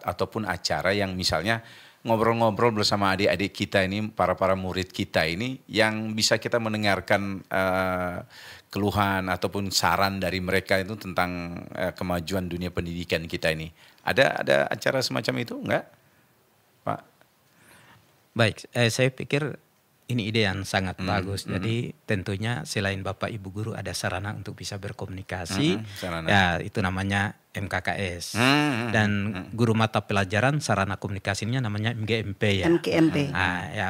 ataupun acara yang misalnya ngobrol-ngobrol bersama adik-adik kita ini, para murid kita ini, yang bisa kita mendengarkan keluhan ataupun saran dari mereka itu tentang kemajuan dunia pendidikan kita ini. Ada acara semacam itu enggak, Pak? Baik, saya pikir ini ide yang sangat bagus. Jadi tentunya selain Bapak Ibu Guru ada sarana untuk bisa berkomunikasi. Sarana. Ya, itu namanya MKKS. Dan guru mata pelajaran sarana komunikasinya namanya MGMP ya. MGMP. Nah, ya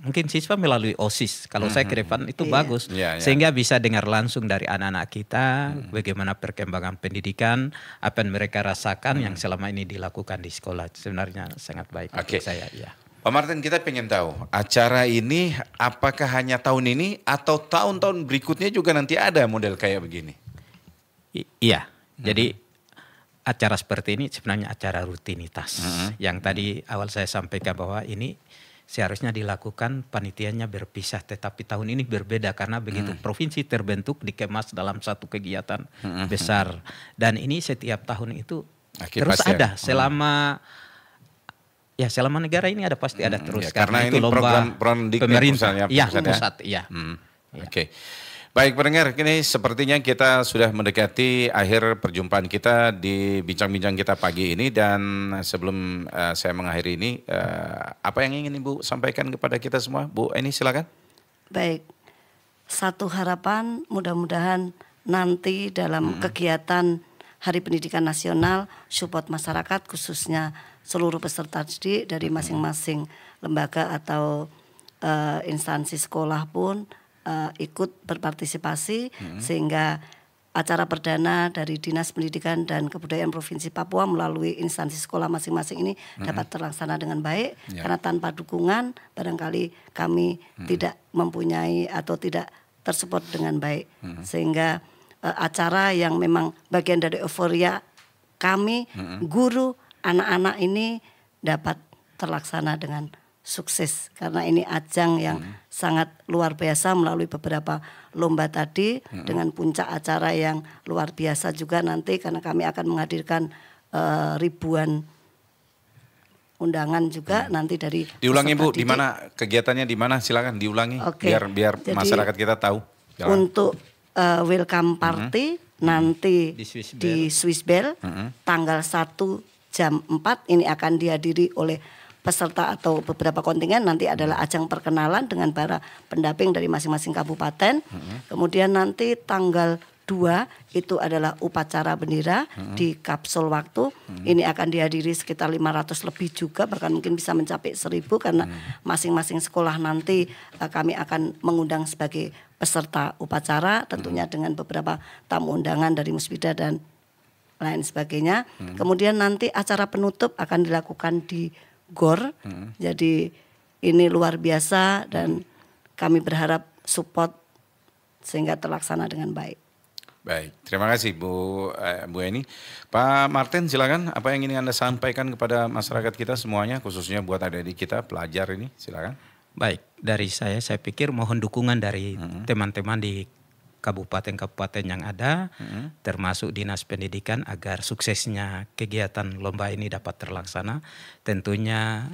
mungkin siswa melalui OSIS. Kalau saya ke depan itu bagus. Iya, iya. Sehingga bisa dengar langsung dari anak-anak kita bagaimana perkembangan pendidikan, apa yang mereka rasakan yang selama ini dilakukan di sekolah. Sebenarnya sangat baik Oke. untuk saya. Ya. Pak Martin, kita pengen tahu acara ini apakah hanya tahun ini atau tahun-tahun berikutnya juga nanti ada model kayak begini? Iya, jadi acara seperti ini sebenarnya acara rutinitas. Yang tadi awal saya sampaikan bahwa ini seharusnya dilakukan panitianya berpisah, tetapi tahun ini berbeda karena begitu provinsi terbentuk dikemas dalam satu kegiatan besar. Dan ini setiap tahun itu terus pasti ada selama selama negara ini ada pasti ada terus. Karena ini lomba program pemerintah, pusat. Iya. Oke. Baik pendengar, kini sepertinya kita sudah mendekati akhir perjumpaan kita di bincang-bincang kita pagi ini, dan sebelum saya mengakhiri ini, apa yang ingin Ibu sampaikan kepada kita semua? Bu Eni, silakan. Baik, satu harapan mudah-mudahan nanti dalam kegiatan Hari Pendidikan Nasional, support masyarakat khususnya seluruh peserta didik dari masing-masing lembaga atau instansi sekolah pun ikut berpartisipasi sehingga acara perdana dari Dinas Pendidikan dan Kebudayaan Provinsi Papua melalui instansi sekolah masing-masing ini dapat terlaksana dengan baik. Karena tanpa dukungan barangkali kami tidak mempunyai atau tidak tersupport dengan baik. Sehingga acara yang memang bagian dari euforia kami, guru, anak-anak ini dapat terlaksana dengan sukses. Karena ini ajang yang sangat luar biasa melalui beberapa lomba tadi dengan puncak acara yang luar biasa juga nanti karena kami akan menghadirkan ribuan undangan juga nanti dari Diulangi Bu, peserta di didik. mana kegiatannya, di mana? Silakan diulangi. Oke. Biar Jadi, masyarakat kita tahu. Silakan. Untuk welcome party nanti Di Swiss Bell tanggal 1 jam 4 ini akan dihadiri oleh peserta atau beberapa kontingen. Nanti adalah ajang perkenalan dengan para pendamping dari masing-masing kabupaten. Kemudian nanti tanggal 2 itu adalah upacara bendera di kapsul waktu. Ini akan dihadiri sekitar 500 lebih juga, bahkan mungkin bisa mencapai 1000 karena masing-masing sekolah nanti kami akan mengundang sebagai peserta upacara, tentunya dengan beberapa tamu undangan dari Musbida dan lain sebagainya. Kemudian nanti acara penutup akan dilakukan di GOR. Jadi ini luar biasa dan kami berharap support sehingga terlaksana dengan baik. Baik, terima kasih Bu Eni. Pak Martin silakan, apa yang ingin Anda sampaikan kepada masyarakat kita semuanya, khususnya buat adik-adik kita, pelajar ini, silakan. Baik, dari saya pikir mohon dukungan dari teman-teman di kabupaten-kabupaten yang ada, termasuk Dinas Pendidikan agar suksesnya kegiatan lomba ini dapat terlaksana. Tentunya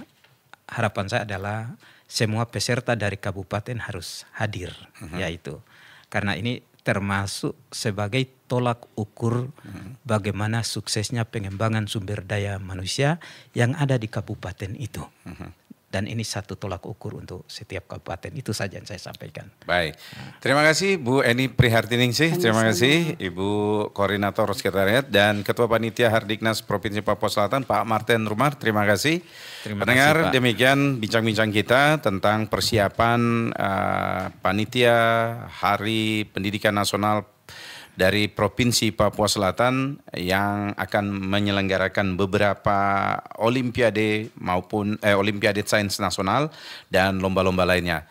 harapan saya adalah semua peserta dari kabupaten harus hadir, yaitu karena ini termasuk sebagai tolak ukur bagaimana suksesnya pengembangan sumber daya manusia yang ada di kabupaten itu. Dan ini satu tolak ukur untuk setiap kabupaten. Itu saja yang saya sampaikan. Baik, terima kasih Bu Eni Prihartiningsih, terima kasih Ibu Koordinator Sekretariat dan Ketua Panitia Hardiknas Provinsi Papua Selatan Pak Martin Rumar, terima kasih. Pendengar, demikian bincang-bincang kita tentang persiapan Panitia Hari Pendidikan Nasional dari Provinsi Papua Selatan yang akan menyelenggarakan beberapa olimpiade maupun olimpiade sains nasional dan lomba-lomba lainnya.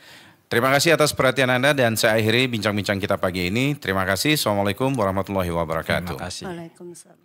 Terima kasih atas perhatian Anda dan saya akhiri bincang-bincang kita pagi ini. Terima kasih. Assalamualaikum warahmatullahi wabarakatuh. Terima kasih. Waalaikumsalam.